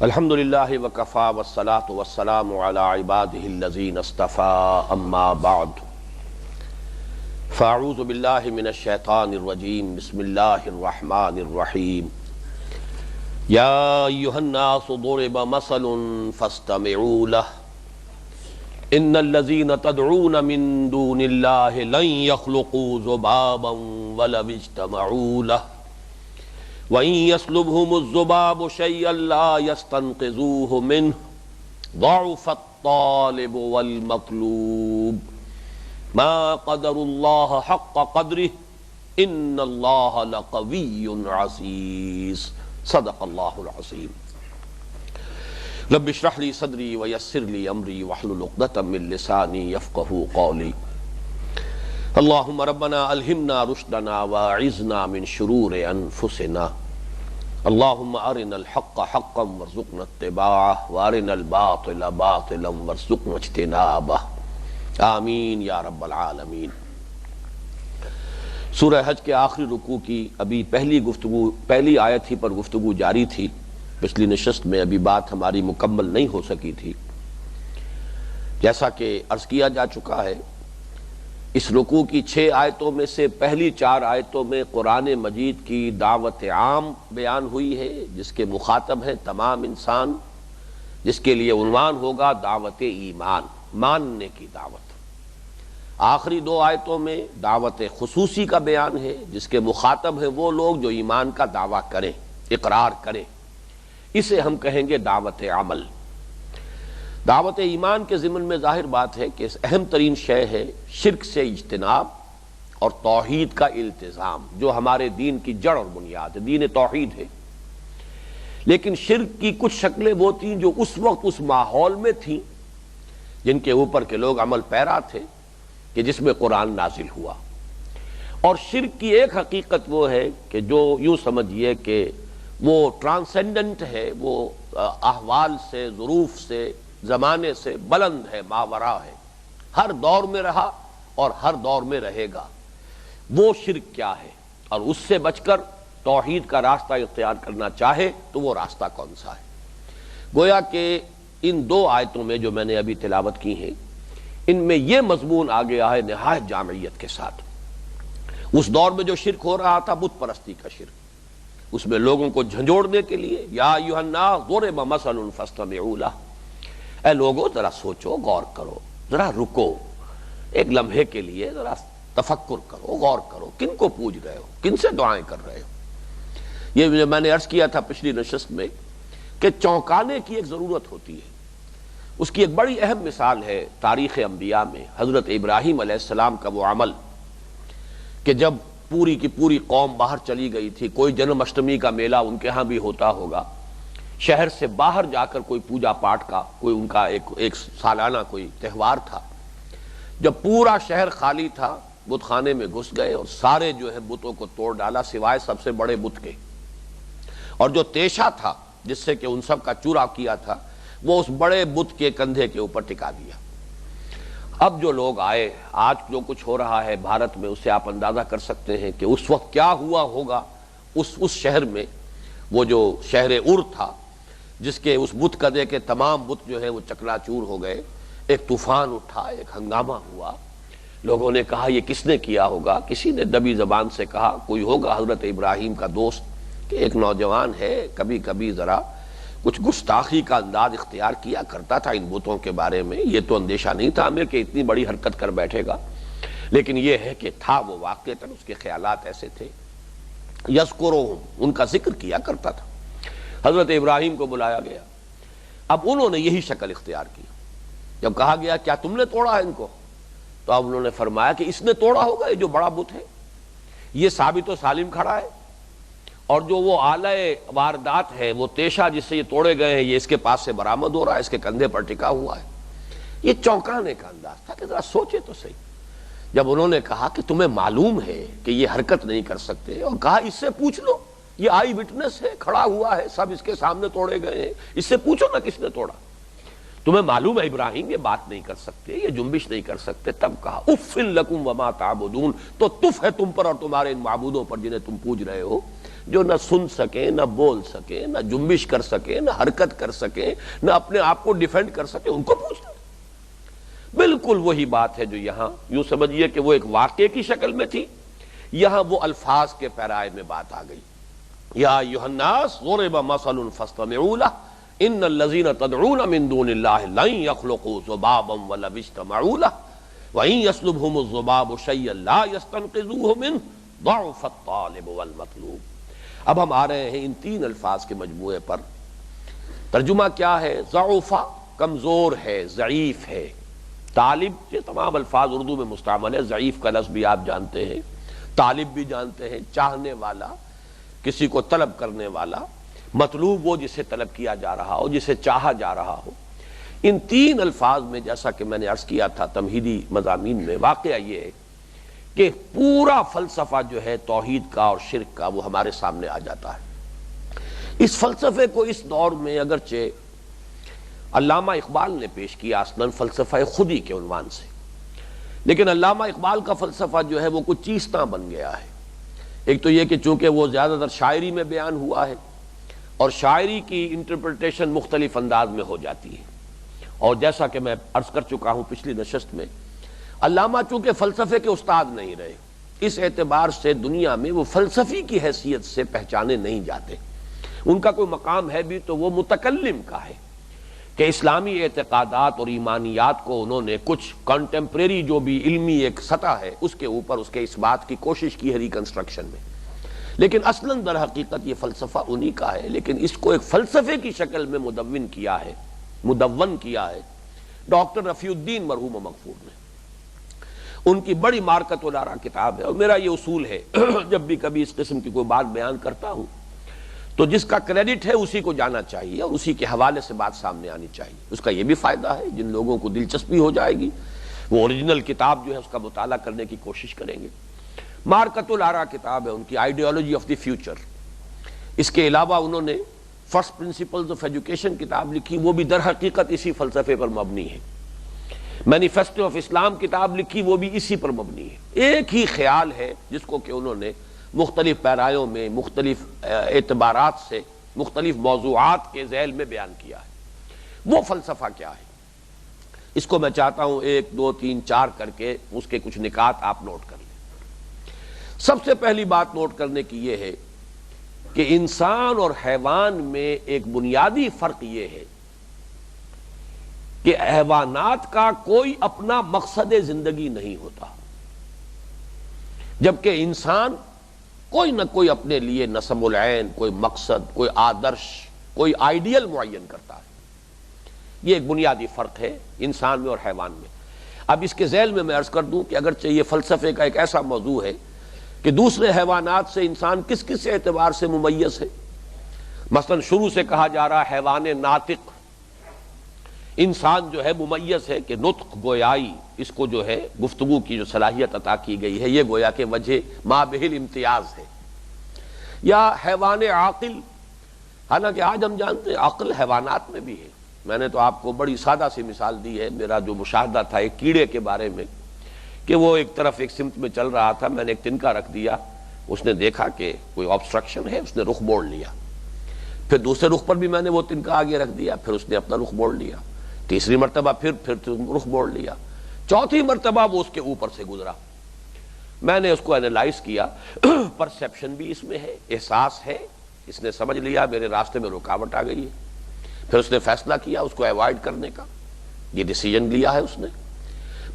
الحمد للہ وکفا والصلاة والسلام علی عباده الذین اصطفى اما بعد فاعوذ باللہ من الشیطان الرجیم بسم اللہ الرحمن الرحیم یا ایھا الناس ضرب مثل فاستمعوا له ان الذین تدعون من دون اللہ لن يخلقوا ذبابا ولو اجتمعوا له وَإِن يَسْلُبْهُمُ الذُّبَابُ شَيْئًا لَا يَسْتَنقِذُوهُ مِنْهُ ضَعُفَ الطَّالِبُ وَالْمَطْلُوبُ مَا قَدَرُوا اللَّهَ حَقَّ قَدْرِهِ إِنَّ اللَّهَ لَقَوِيٌّ عَزِيزٌ صدق اللہ العظیم۔ رب اشرح لي صدری ويسر لي أمری واحلل عقدۃ من لسانی یفقہوا قولی۔ اللہم ربنا الہمنا رشدنا واعذنا من شرور انفسنا، اللہم ارنا الحق حقا وارزقنا اتباعہ وارنا الباطل باطلا وارزقنا اجتنابہ، آمین یا رب العالمین۔ سورہ حج کے آخری رکوع کی ابھی پہلی آیت ہی پر گفتگو جاری تھی۔ پچھلی نشست میں ابھی بات ہماری مکمل نہیں ہو سکی تھی۔ جیسا کہ عرض کیا جا چکا ہے، اس رکوع کی 6 آیتوں میں سے پہلی 4 آیتوں میں قرآن مجید کی دعوت عام بیان ہوئی ہے، جس کے مخاطب ہیں تمام انسان، جس کے لیے عنوان ہوگا دعوت ایمان، ماننے کی دعوت۔ آخری 2 آیتوں میں دعوت خصوصی کا بیان ہے، جس کے مخاطب ہیں وہ لوگ جو ایمان کا دعویٰ کریں، اقرار کریں۔ اسے ہم کہیں گے دعوت عمل۔ دعوت ایمان کے ضمن میں ظاہر بات ہے کہ اہم ترین شے ہے شرک سے اجتناب اور توحید کا التزام، جو ہمارے دین کی جڑ اور بنیاد ہے، دین توحید ہے۔ لیکن شرک کی کچھ شکلیں وہ تھیں جو اس وقت اس ماحول میں تھیں جن کے اوپر کے لوگ عمل پیرا تھے کہ جس میں قرآن نازل ہوا۔ اور شرک کی ایک حقیقت وہ ہے کہ جو یوں سمجھیے کہ وہ ٹرانسینڈنٹ ہے، وہ احوال سے، ظروف سے، زمانے سے بلند ہے، ماورا ہے، ہر دور میں رہا اور ہر دور میں رہے گا۔ وہ شرک کیا ہے اور اس سے بچ کر توحید کا راستہ اختیار کرنا چاہے تو وہ راستہ کون سا ہے؟ گویا کہ ان 2 آیتوں میں جو میں نے ابھی تلاوت کی ہیں، ان میں یہ مضمون آ گیا ہے نہایت جامعیت کے ساتھ۔ اس دور میں جو شرک ہو رہا تھا بت پرستی کا شرک، اس میں لوگوں کو جھنجھوڑنے کے لیے یا ایھا الناس ضرب مثل فاستمعوا لہ، اے لوگو ذرا سوچو، غور کرو، ذرا رکو، ایک لمحے کے لیے ذرا تفکر کرو، غور کرو، کن کو پوج رہے ہو، کن سے دعائیں کر رہے ہو۔ یہ میں نے عرض کیا تھا پچھلی نشست میں کہ چونکانے کی ایک ضرورت ہوتی ہے۔ اس کی ایک بڑی اہم مثال ہے تاریخ انبیاء میں حضرت ابراہیم علیہ السلام کا وہ عمل کہ جب پوری کی پوری قوم باہر چلی گئی تھی، کوئی جنم اشٹمی کا میلہ ان کے ہاں بھی ہوتا ہوگا، شہر سے باہر جا کر کوئی پوجا پاٹ کا کوئی ان کا ایک سالانہ کوئی تہوار تھا، جب پورا شہر خالی تھا بت خانے میں گھس گئے اور سارے جو ہے بتوں کو توڑ ڈالا سوائے سب سے بڑے بت کے، اور جو تیشا تھا جس سے کہ ان سب کا چورا کیا تھا وہ اس بڑے بت کے کندھے کے اوپر ٹکا دیا۔ اب جو لوگ آئے، آج جو کچھ ہو رہا ہے بھارت میں، اس سے آپ اندازہ کر سکتے ہیں کہ اس وقت کیا ہوا ہوگا اس شہر میں۔ وہ جو شہر ار تھا جس کے اس بت کدے کے تمام بت جو ہیں وہ چکنا چور ہو گئے، ایک طوفان اٹھا، ایک ہنگامہ ہوا۔ لوگوں نے کہا یہ کس نے کیا ہوگا؟ کسی نے دبی زبان سے کہا کوئی ہوگا حضرت ابراہیم کا دوست کہ ایک نوجوان ہے، کبھی کبھی ذرا کچھ گستاخی کا انداز اختیار کیا کرتا تھا ان بتوں کے بارے میں۔ یہ تو اندیشہ نہیں تھا ہمیں کہ اتنی بڑی حرکت کر بیٹھے گا، لیکن یہ ہے کہ تھا وہ واقعتاً اس کے خیالات ایسے تھے۔ یذکرہم، ان کا ذکر کیا کرتا تھا۔ حضرت ابراہیم کو بلایا گیا، اب انہوں نے یہی شکل اختیار کی۔ جب کہا گیا کیا تم نے توڑا ہے ان کو، تو اب انہوں نے فرمایا کہ اس نے توڑا ہوگا، یہ جو بڑا بت ہے یہ ثابت و سالم کھڑا ہے، اور جو وہ آلہ واردات ہے، وہ تیشا جس سے یہ توڑے گئے ہیں، یہ اس کے پاس سے برآمد ہو رہا ہے، اس کے کندھے پر ٹکا ہوا ہے۔ یہ چونکانے کا انداز تھا کہ ذرا سوچے تو صحیح۔ جب انہوں نے کہا کہ تمہیں معلوم ہے کہ یہ حرکت نہیں کر سکتے، اور کہا اس سے پوچھ لو، یہ آئی وٹنس ہے، کھڑا ہوا ہے، سب اس کے سامنے توڑے گئے ہیں، اس سے پوچھو نا کس نے توڑا۔ تمہیں معلوم ہے ابراہیم یہ بات نہیں کر سکتے، یہ جنبش نہیں کر سکتے۔ تب کہا اف لکم وما تعبدون، تو تف ہے تم پر اور تمہارے ان معبودوں پر جنہیں تم پوج رہے ہو۔ جو نہ سن سکیں، نہ بول سکیں، نہ جنبش کر سکیں، نہ حرکت کر سکیں، نہ اپنے آپ کو ڈیفینڈ کر سکیں، ان کو پوچھتے ہیں۔ بالکل وہی بات ہے جو یہاں یوں سمجھیے کہ وہ ایک واقعے کی شکل میں تھی، یہاں وہ الفاظ کے پیرائے میں بات آ گئی۔ یا ایھا الناس ضرب مثل فاستمعوا له ان الذين تدعون من دون الله لن يخلقوا ذبابا ولو اجتمعوا له وان يسلبهم الذباب شيئا لا يستنقذوه منه ضعف الطالب والمطلوب۔ اب ہم آ رہے ہیں ان تین الفاظ کے مجموعے پر۔ ترجمہ کیا ہے؟ ضعف، کمزور ہے، ضعیف ہے۔ طالب، یہ تمام الفاظ اردو میں مستعمل ہے، ضعیف کا لفظ بھی آپ جانتے ہیں، طالب بھی جانتے ہیں، چاہنے والا، کسی کو طلب کرنے والا، مطلوب وہ جسے طلب کیا جا رہا ہو، جسے چاہا جا رہا ہو۔ ان تین الفاظ میں جیسا کہ میں نے عرض کیا تھا تمہیدی مضامین میں، واقعہ یہ ہے کہ پورا فلسفہ جو ہے توحید کا اور شرک کا وہ ہمارے سامنے آ جاتا ہے۔ اس فلسفے کو اس دور میں اگرچہ علامہ اقبال نے پیش کیا اصلاً فلسفہ خودی کے عنوان سے، لیکن علامہ اقبال کا فلسفہ جو ہے وہ کچھ چیزتاں بن گیا ہے۔ ایک تو یہ کہ چونکہ وہ زیادہ تر شاعری میں بیان ہوا ہے اور شاعری کی انٹرپریٹیشن مختلف انداز میں ہو جاتی ہے، اور جیسا کہ میں عرض کر چکا ہوں پچھلی نشست میں، علامہ چونکہ فلسفے کے استاد نہیں رہے، اس اعتبار سے دنیا میں وہ فلسفی کی حیثیت سے پہچانے نہیں جاتے۔ ان کا کوئی مقام ہے بھی تو وہ متکلم کا ہے کہ اسلامی اعتقادات اور ایمانیات کو انہوں نے کچھ کنٹمپریری جو بھی علمی ایک سطح ہے اس کے اوپر اس کے اثبات کی کوشش کی ہے ریکنسٹرکشن میں، لیکن اصلاً در حقیقت یہ فلسفہ انہی کا ہے، لیکن اس کو ایک فلسفے کی شکل میں مدون کیا ہے ڈاکٹر رفیع الدین مرحوم و مغفور نے۔ ان کی بڑی مارکت الآراء کتاب ہے، اور میرا یہ اصول ہے جب بھی کبھی اس قسم کی کوئی بات بیان کرتا ہوں تو جس کا کریڈٹ ہے اسی کو جانا چاہیے اور اسی کے حوالے سے بات سامنے آنی چاہیے۔ اس کا یہ بھی فائدہ ہے جن لوگوں کو دلچسپی ہو جائے گی وہ اوریجنل کتاب جو ہے اس کا مطالعہ کرنے کی کوشش کریں گے۔ مارکت الآراء کتاب ہے ان کی، آئیڈیالوجی آف دی فیوچر۔ اس کے علاوہ انہوں نے فرسٹ پرنسپلز آف ایجوکیشن کتاب لکھی، وہ بھی در حقیقت اسی فلسفے پر مبنی ہے۔ مینیفیسٹو آف اسلام کتاب لکھی، وہ بھی اسی پر مبنی ہے۔ ایک ہی خیال ہے جس کو کہ انہوں نے مختلف پیرایوں میں مختلف اعتبارات سے مختلف موضوعات کے ذیل میں بیان کیا ہے۔ وہ فلسفہ کیا ہے اس کو میں چاہتا ہوں 1 2 3 4 کر کے اس کے کچھ نکات آپ نوٹ کر لیں۔ سب سے پہلی بات نوٹ کرنے کی یہ ہے کہ انسان اور حیوان میں ایک بنیادی فرق یہ ہے کہ حیوانات کا کوئی اپنا مقصد زندگی نہیں ہوتا، جبکہ انسان کوئی نہ کوئی اپنے لیے نصب العین، کوئی مقصد، کوئی آدرش، کوئی آئیڈیل معین کرتا ہے۔ یہ ایک بنیادی فرق ہے انسان میں اور حیوان میں۔ اب اس کے ذیل میں عرض کر دوں کہ اگرچہ یہ فلسفے کا ایک ایسا موضوع ہے کہ دوسرے حیوانات سے انسان کس کس اعتبار سے ممیز ہے۔ مثلا شروع سے کہا جا رہا حیوان ناطق، انسان جو ہے ممیز ہے کہ نطق، گویائی، اس کو جو ہے گفتگو کی جو صلاحیت عطا کی گئی ہے یہ گویا کہ وجہ ما بہل امتیاز ہے۔ یا حیوان عاقل، حالانکہ آج ہم جانتے ہیں عقل حیوانات میں بھی ہے۔ میں نے تو آپ کو بڑی سادہ سی مثال دی ہے، میرا جو مشاہدہ تھا ایک کیڑے کے بارے میں کہ وہ ایک طرف ایک سمت میں چل رہا تھا، میں نے ایک تنکا رکھ دیا، اس نے دیکھا کہ کوئی آبسٹرکشن ہے، اس نے رخ موڑ لیا، پھر دوسرے رخ پر بھی میں نے وہ تنکا آگے رکھ دیا، پھر اس نے اپنا رخ موڑ لیا، تیسری مرتبہ پھر رخ موڑ لیا، چوتھی مرتبہ وہ اس کے اوپر سے گزرا۔ میں نے اس کو اینالائز کیا، پرسیپشن بھی اس میں ہے، احساس ہے، اس نے سمجھ لیا میرے راستے میں رکاوٹ آ گئی ہے، پھر اس نے فیصلہ کیا اس کو ایوائڈ کرنے کا، یہ ڈیسیجن لیا ہے اس نے،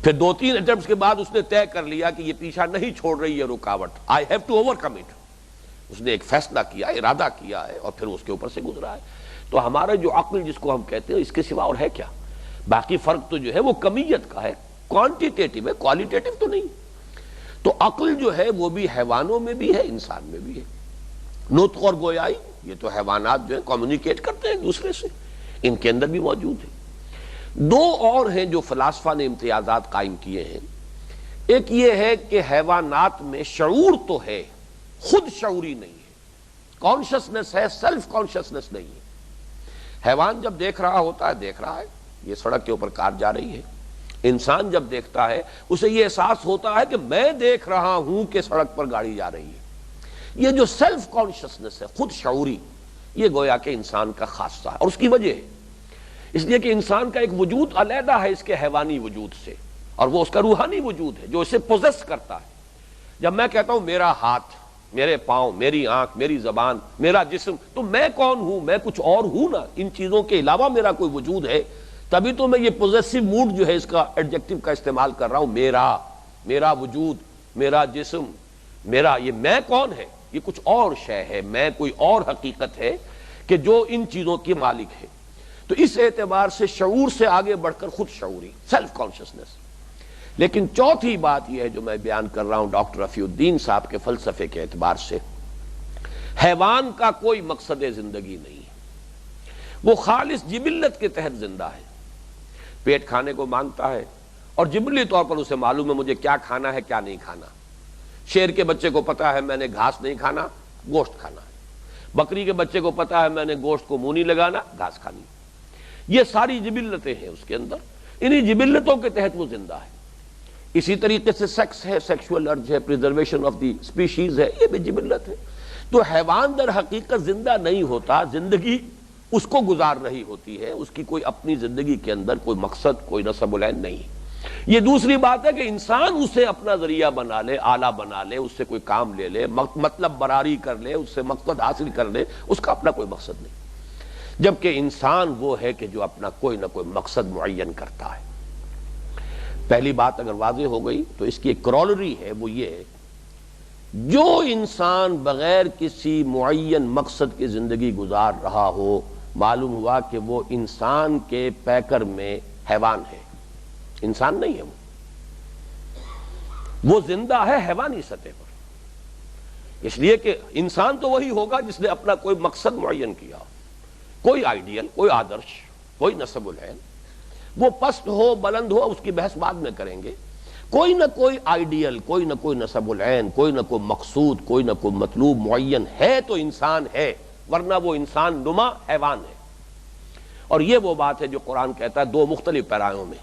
پھر 2-3 اٹمپٹس کے بعد اس نے طے کر لیا کہ یہ پیچھا نہیں چھوڑ رہی ہے رکاوٹ، I have to overcome it. اس نے ایک فیصلہ کیا، ارادہ کیا ہے اور پھر اس کے اوپر سے گزرا ہے۔ تو ہمارا جو عقل جس کو ہم کہتے ہیں اس کے سوا اور ہے کیا؟ باقی فرق تو جو ہے وہ کمیت کا ہے، کوانٹیٹیٹو ہے، کوالیٹیٹو تو نہیں۔ تو عقل جو ہے وہ بھی حیوانوں میں بھی ہے، انسان میں بھی ہے۔ نطق اور گویائی یہ تو حیوانات جو ہے کمیونیکیٹ کرتے ہیں ایک دوسرے سے، ان کے اندر بھی موجود ہے۔ دو اور ہیں جو فلاسفہ نے امتیازات قائم کیے ہیں۔ ایک یہ ہے کہ حیوانات میں شعور تو ہے، خود شعوری نہیں ہے، کانشسنس ہے، سیلف کانشسنس نہیں ہے۔ حیوان جب دیکھ رہا ہوتا ہے دیکھ رہا ہے، یہ سڑک کے اوپر کار جا رہی ہے، انسان جب دیکھتا ہے اسے یہ احساس ہوتا ہے کہ میں دیکھ رہا ہوں کہ سڑک پر گاڑی جا رہی ہے۔ یہ جو سیلف کانشسنس ہے، خود شعوری، یہ گویا کہ انسان کا خاصہ ہے، اور اس کی وجہ ہے اس لیے کہ انسان کا ایک وجود علیحدہ ہے اس کے حیوانی وجود سے، اور وہ اس کا روحانی وجود ہے جو اسے پوزیس کرتا ہے۔ جب میں کہتا ہوں میرا ہاتھ، میرے پاؤں، میری آنکھ، میری زبان، میرا جسم، تو میں کون ہوں؟ میں کچھ اور ہوں نا، ان چیزوں کے علاوہ میرا کوئی وجود ہے، تبھی تو میں یہ پوزیسو موڈ جو ہے اس کا ایڈجیکٹو کا استعمال کر رہا ہوں، میرا وجود، میرا جسم، میرا، یہ میں کون ہے؟ یہ کچھ اور شے ہے، میں کوئی اور حقیقت ہے کہ جو ان چیزوں کی مالک ہے۔ تو اس اعتبار سے شعور سے آگے بڑھ کر خود شعوری، سیلف کانشسنس۔ لیکن چوتھی بات یہ ہے جو میں بیان کر رہا ہوں ڈاکٹر رفیع الدین صاحب کے فلسفے کے اعتبار سے، حیوان کا کوئی مقصد زندگی نہیں ہے، وہ خالص جبلت کے تحت زندہ ہے، پیٹ کھانے کو مانگتا ہے اور جبلی طور پر اسے معلوم ہے مجھے کیا کھانا ہے کیا نہیں کھانا۔ شیر کے بچے کو پتا ہے میں نے گھاس نہیں کھانا، گوشت کھانا ہے، بکری کے بچے کو پتا ہے میں نے گوشت کو منہ نہیں لگانا، گھاس کھانی۔ یہ ساری جبلتیں ہیں اس کے اندر، انہی جبلتوں کے تحت وہ زندہ ہے۔ اسی طریقے سے سیکس ہے، سیکشول ارج ہے، پریزرویشن آف دی اسپیشیز ہے، یہ بھی جبلت ہے۔ تو حیوان در حقیقت زندہ نہیں ہوتا، زندگی اس کو گزار رہی ہوتی ہے، اس کی کوئی اپنی زندگی کے اندر کوئی مقصد، کوئی نصب العین نہیں ہے۔ یہ دوسری بات ہے کہ انسان اسے اپنا ذریعہ بنا لے، آلہ بنا لے، اس سے کوئی کام لے لے، مطلب براری کر لے، اس سے مقصد حاصل کر لے، اس کا اپنا کوئی مقصد نہیں، جبکہ انسان وہ ہے کہ جو اپنا کوئی نہ کوئی مقصد معین کرتا ہے۔ پہلی بات اگر واضح ہو گئی تو اس کی ایک کرولری ہے، وہ یہ ہے جو انسان بغیر کسی معین مقصد کی زندگی گزار رہا ہو، معلوم ہوا کہ وہ انسان کے پیکر میں حیوان ہے، انسان نہیں ہے، وہ زندہ ہے حیوانی سطح پر، اس لیے کہ انسان تو وہی ہوگا جس نے اپنا کوئی مقصد معین کیا ہو، کوئی آئیڈیل، کوئی آدرش، کوئی نصب العین، وہ پست ہو بلند ہو اس کی بحث بعد میں کریں گے، کوئی نہ کوئی آئیڈیل، کوئی نہ کوئی نصب العین، کوئی نہ کوئی مقصود، کوئی نہ کوئی مطلوب معین ہے تو انسان ہے، ورنہ وہ انسان نما حیوان ہے۔ اور یہ وہ بات ہے جو قرآن کہتا ہے دو مختلف پیرایوں میں،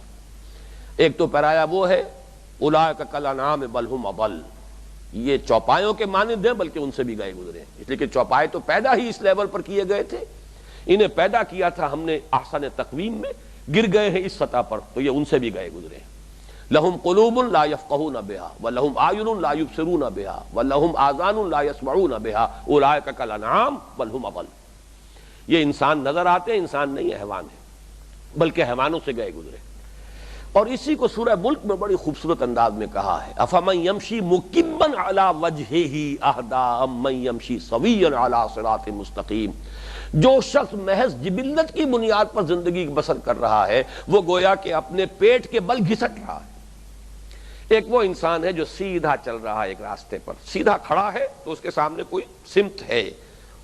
ایک تو پیرایا وہ ہے اولئک کالانعام بل ھم اضل، یہ چوپایوں کے مانند ہیں بلکہ ان سے بھی گئے گزرے، اس لیے کہ چوپائے تو پیدا ہی اس لیول پر کیے گئے تھے، انہیں پیدا کیا تھا ہم نے احسن تقویم میں، گر گئے ہیں اس سطح پر تو یہ ان سے بھی گئے گزرے ہیں۔ لہم قلوب لا یفقہون بہا ولہم اعین لا یبصرون بہا ولہم آذان لا یسمعون بہا اولئک کالانعام بل ھم اضل، یہ انسان نظر آتے ہیں، انسان نہیں ہے، حیوان ہے، بلکہ حیوانوں سے گئے گزرے۔ اور اسی کو سورہ ملک میں بڑی خوبصورت انداز میں کہا ہے افمن یمشی مکبا علی وجہہ اہدی امن یمشی سویا علی صراط مستقیم، جو شخص محض جبلت کی بنیاد پر زندگی بسر کر رہا ہے وہ گویا کہ اپنے پیٹ کے بل گھسٹ رہا ہے۔ ایک وہ انسان ہے جو سیدھا چل رہا ہے ایک راستے پر، سیدھا کھڑا ہے تو اس کے سامنے کوئی سمت ہے،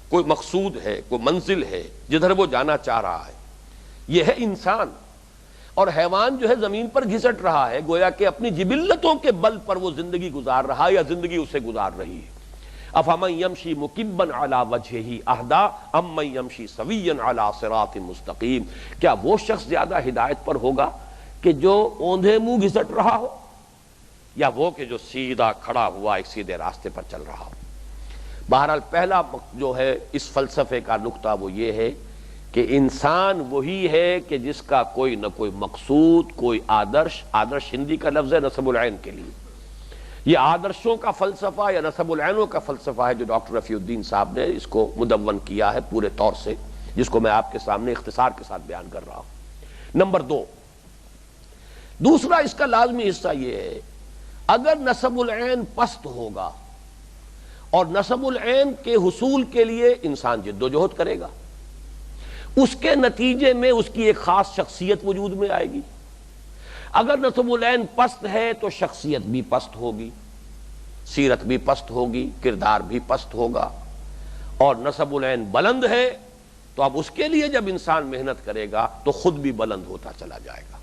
کوئی مقصود ہے، کوئی منزل ہے جدھر وہ جانا چاہ رہا ہے، یہ ہے انسان۔ اور حیوان جو ہے زمین پر گھسٹ رہا ہے، گویا کہ اپنی جبلتوں کے بل پر وہ زندگی گزار رہا ہے یا زندگی اسے گزار رہی ہے۔ افمن یمشی مکبا علی وجہہ اہدی امن یمشی سویا علی صراط مستقیم، کیا وہ شخص زیادہ ہدایت پر ہوگا کہ جو اوندھے منہ گھسٹ رہا ہو، یا وہ کہ جو سیدھا کھڑا ہوا ایک سیدھے راستے پر چل رہا ہو؟ بہرحال پہلا جو ہے اس فلسفے کا نقطہ وہ یہ ہے کہ انسان وہی ہے کہ جس کا کوئی نہ کوئی مقصود، کوئی آدرش، آدرش ہندی کا لفظ ہے نصب العین کے لیے، یہ آدرشوں کا فلسفہ یا نصب العینوں کا فلسفہ ہے جو ڈاکٹر رفیع الدین صاحب نے اس کو مدون کیا ہے پورے طور سے، جس کو میں آپ کے سامنے اختصار کے ساتھ بیان کر رہا ہوں۔ نمبر دو، دوسرا اس کا لازمی حصہ یہ ہے اگر نصب العین پست ہوگا اور نصب العین کے حصول کے لیے انسان جد و جہد کرے گا، اس کے نتیجے میں اس کی ایک خاص شخصیت وجود میں آئے گی۔ اگر نصب العین پست ہے تو شخصیت بھی پست ہوگی، سیرت بھی پست ہوگی، کردار بھی پست ہوگا، اور نصب العین بلند ہے تو اب اس کے لیے جب انسان محنت کرے گا تو خود بھی بلند ہوتا چلا جائے گا،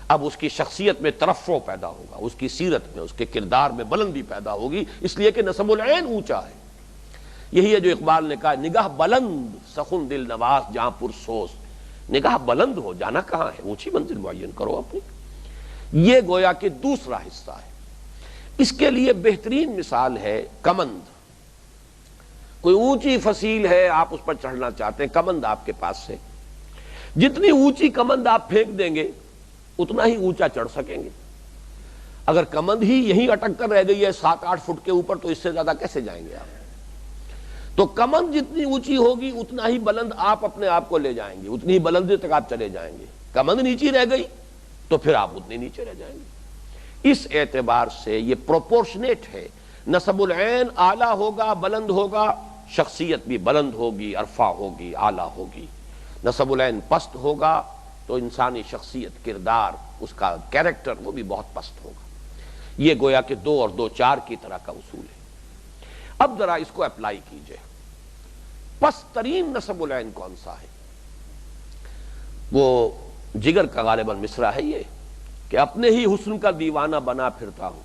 اب اس کی شخصیت میں ترفع پیدا ہوگا، اس کی سیرت میں، اس کے کردار میں بلندی پیدا ہوگی، اس لیے کہ نصب العین اونچا ہے۔ یہی ہے جو اقبال نے کہا نگاہ بلند سخن دل نواز جہاں پرسوز، نگاہ بلند ہو، جانا کہاں ہے، اونچی منزل معین کرو اپنی۔ یہ گویا کہ دوسرا حصہ ہے۔ اس کے لیے بہترین مثال ہے کمند۔ کوئی اونچی فصیل ہے، آپ اس پر چڑھنا چاہتے ہیں، کمند آپ کے پاس سے، جتنی اونچی کمند آپ پھینک دیں گے اتنا ہی اونچا چڑھ سکیں گے۔ اگر کمند ہی یہیں اٹک کر رہ گئی ہے 7-8 فٹ کے اوپر تو اس سے زیادہ کیسے جائیں گے آپ؟ تو کمند جتنی اونچی ہوگی اتنا ہی بلند آپ اپنے آپ کو لے جائیں گے، اتنی ہی بلندی تک آپ چلے جائیں گے۔ کمند نیچی رہ گئی تو پھر آپ اتنے نیچے رہ جائیں گے۔ اس اعتبار سے یہ پروپورشنیٹ ہے، نسب العین اعلیٰ ہوگا، بلند ہوگا، شخصیت بھی بلند ہوگی، ارفع ہوگی، اعلیٰ ہوگی۔ نسب العین پست ہوگا تو انسانی شخصیت، کردار، اس کا کیریکٹر وہ بھی بہت پست ہوگا۔ یہ گویا کہ 2 اور 2 4 کی طرح کا اصول ہے۔ اب ذرا اس کو اپلائی کیجئے، پست ترین نسب العین کون سا ہے؟ وہ جگر کا غالباً مصرع ہے یہ کہ اپنے ہی حسن کا دیوانہ بنا پھرتا ہوں۔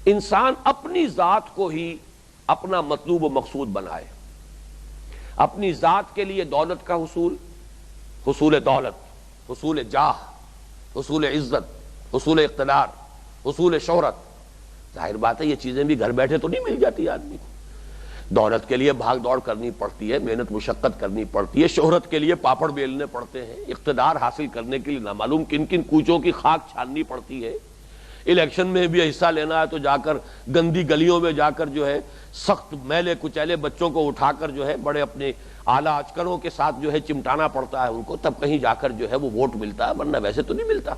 انسان اپنی ذات کو ہی اپنا مطلوب و مقصود بنائے، اپنی ذات کے لیے دولت کا حصول، حصول دولت، حصول جاہ، حصول عزت، حصول اقتدار، حصول شہرت۔ ظاہر بات ہے یہ چیزیں بھی گھر بیٹھے تو نہیں مل جاتی آدمی کو، دولت کے لیے بھاگ دوڑ کرنی پڑتی ہے، محنت مشقت کرنی پڑتی ہے، شہرت کے لیے پاپڑ بیلنے پڑتے ہیں، اقتدار حاصل کرنے کے لیے نامعلوم کن کن کوچوں کی خاک چھاننی پڑتی ہے، الیکشن میں بھی حصہ لینا ہے تو جا کر گندی گلیوں میں جا کر جو ہے سخت میلے کچیلے بچوں کو اٹھا کر جو ہے بڑے اپنے اعلیٰ اچکروں کے ساتھ جو ہے چمٹانا پڑتا ہے ان کو، تب کہیں جا کر جو ہے وہ ووٹ ملتا ہے، ورنہ ویسے تو نہیں ملتا۔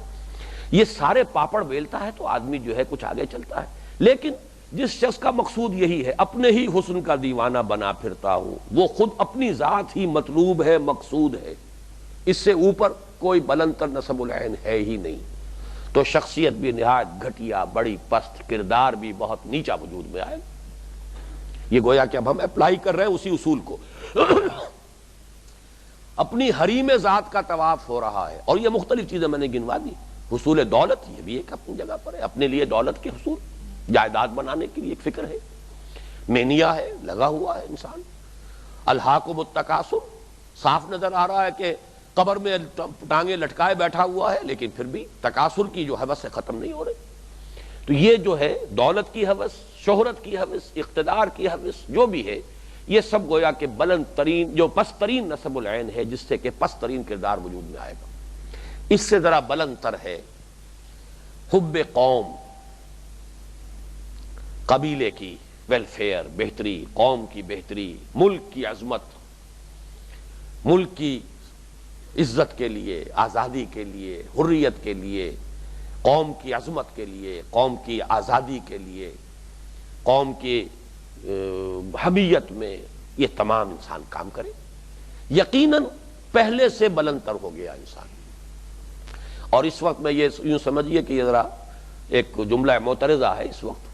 یہ سارے پاپڑ بیلتا ہے تو آدمی جو ہے کچھ آگے چلتا ہے، لیکن جس شخص کا مقصود یہی ہے اپنے ہی حسن کا دیوانہ بنا پھرتا ہوں، وہ خود اپنی ذات ہی مطلوب ہے، مقصود ہے، اس سے اوپر کوئی بلند تر نسب العین ہے ہی نہیں، تو شخصیت بھی نہایت گھٹیا، بڑی پست، کردار بھی بہت نیچا وجود میں آئے۔ یہ گویا کہ اب ہم اپلائی کر رہے ہیں اسی اصول کو۔ اپنی حریم ذات کا طواف ہو رہا ہے، اور یہ مختلف چیزیں میں نے گنوا دی۔ حصول دولت یہ بھی ایک اپنی جگہ پر ہے، اپنے لیے دولت کے حصول، جائیداد بنانے کے لیے ایک فکر ہے، مینیا ہے، لگا ہوا ہے انسان۔ الہاکم التکاثر، صاف نظر آ رہا ہے کہ قبر میں ٹانگیں لٹکائے بیٹھا ہوا ہے، لیکن پھر بھی تکاثر کی جو ہوس ہے ختم نہیں ہو رہی۔ تو یہ جو ہے دولت کی ہوس، شہرت کی ہوس، اقتدار کی ہوس، جو بھی ہے یہ سب گویا کہ بلند ترین، جو پست ترین نسب العین ہے، جس سے کہ پست ترین کردار وجود میں آئے گا۔ اس سے ذرا بلند تر ہے حب قوم، قبیلے کی ویلفیئر، بہتری، قوم کی بہتری، ملک کی عظمت، ملک کی عزت کے لیے، آزادی کے لیے، حریت کے لیے، قوم کی عظمت کے لیے، قوم کی آزادی کے لیے، قوم کی حمیت میں، یہ تمام انسان کام کرے۔ یقیناً پہلے سے بلند تر ہو گیا انسان، اور اس وقت میں یہ یوں سمجھیے کہ یہ ذرا ایک جملہ معترضہ ہے اس وقت،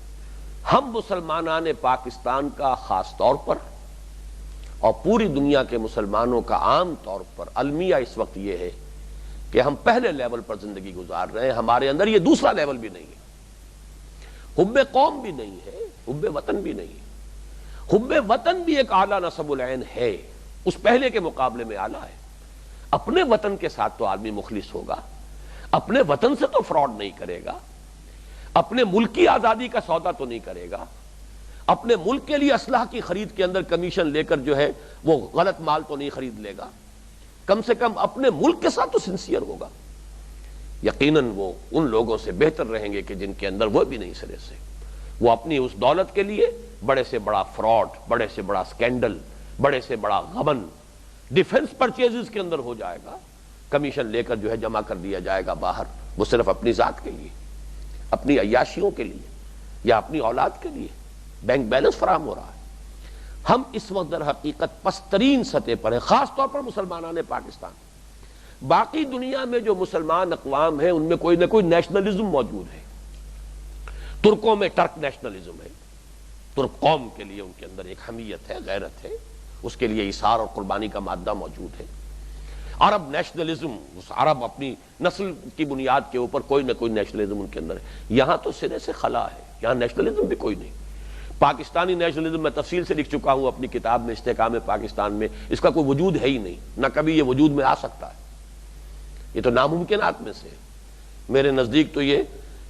ہم مسلمانان پاکستان کا خاص طور پر اور پوری دنیا کے مسلمانوں کا عام طور پر المیہ اس وقت یہ ہے کہ ہم پہلے لیول پر زندگی گزار رہے ہیں، ہمارے اندر یہ دوسرا لیول بھی نہیں ہے، حب قوم بھی نہیں ہے، حب وطن بھی نہیں ہے۔ حب وطن بھی ایک اعلیٰ نسب العین ہے، اس پہلے کے مقابلے میں اعلیٰ ہے۔ اپنے وطن کے ساتھ تو آدمی مخلص ہوگا، اپنے وطن سے تو فراڈ نہیں کرے گا، اپنے ملک کی آزادی کا سودا تو نہیں کرے گا، اپنے ملک کے لیے اسلحہ کی خرید کے اندر کمیشن لے کر جو ہے وہ غلط مال تو نہیں خرید لے گا، کم سے کم اپنے ملک کے ساتھ تو سنسیئر ہوگا۔ یقیناً وہ ان لوگوں سے بہتر رہیں گے کہ جن کے اندر وہ بھی نہیں سرے سے، وہ اپنی اس دولت کے لیے بڑے سے بڑا فراڈ، بڑے سے بڑا سکینڈل، بڑے سے بڑا غبن ڈیفنس پرچیزز کے اندر ہو جائے گا، کمیشن لے کر جو ہے جمع کر دیا جائے گا باہر، وہ صرف اپنی ذات کے لیے، اپنی عیاشیوں کے لیے یا اپنی اولاد کے لیے بینک بیلنس فراہم ہو رہا ہے۔ ہم اس وقت در حقیقت پسترین سطح پر ہیں، خاص طور پر مسلمانان پاکستان۔ باقی دنیا میں جو مسلمان اقوام ہیں ان میں کوئی نہ کوئی نیشنلزم موجود ہے۔ ترکوں میں ٹرک نیشنلزم ہے، ترک قوم کے لیے ان کے اندر ایک حمیت ہے، غیرت ہے، اس کے لیے ایثار اور قربانی کا مادہ موجود ہے۔ عرب نیشنلزم، اس عرب اپنی نسل کی بنیاد کے اوپر کوئی نہ کوئی نیشنلزم ان کے اندر ہے۔ یہاں تو سرے سے خلا ہے، یہاں نیشنلزم بھی کوئی نہیں۔ پاکستانی نیشنلزم میں تفصیل سے لکھ چکا ہوں اپنی کتاب میں استحکام پاکستان میں، اس کا کوئی وجود ہے ہی نہیں، نہ کبھی یہ وجود میں آ سکتا ہے، یہ تو ناممکنات میں سے۔ میرے نزدیک تو یہ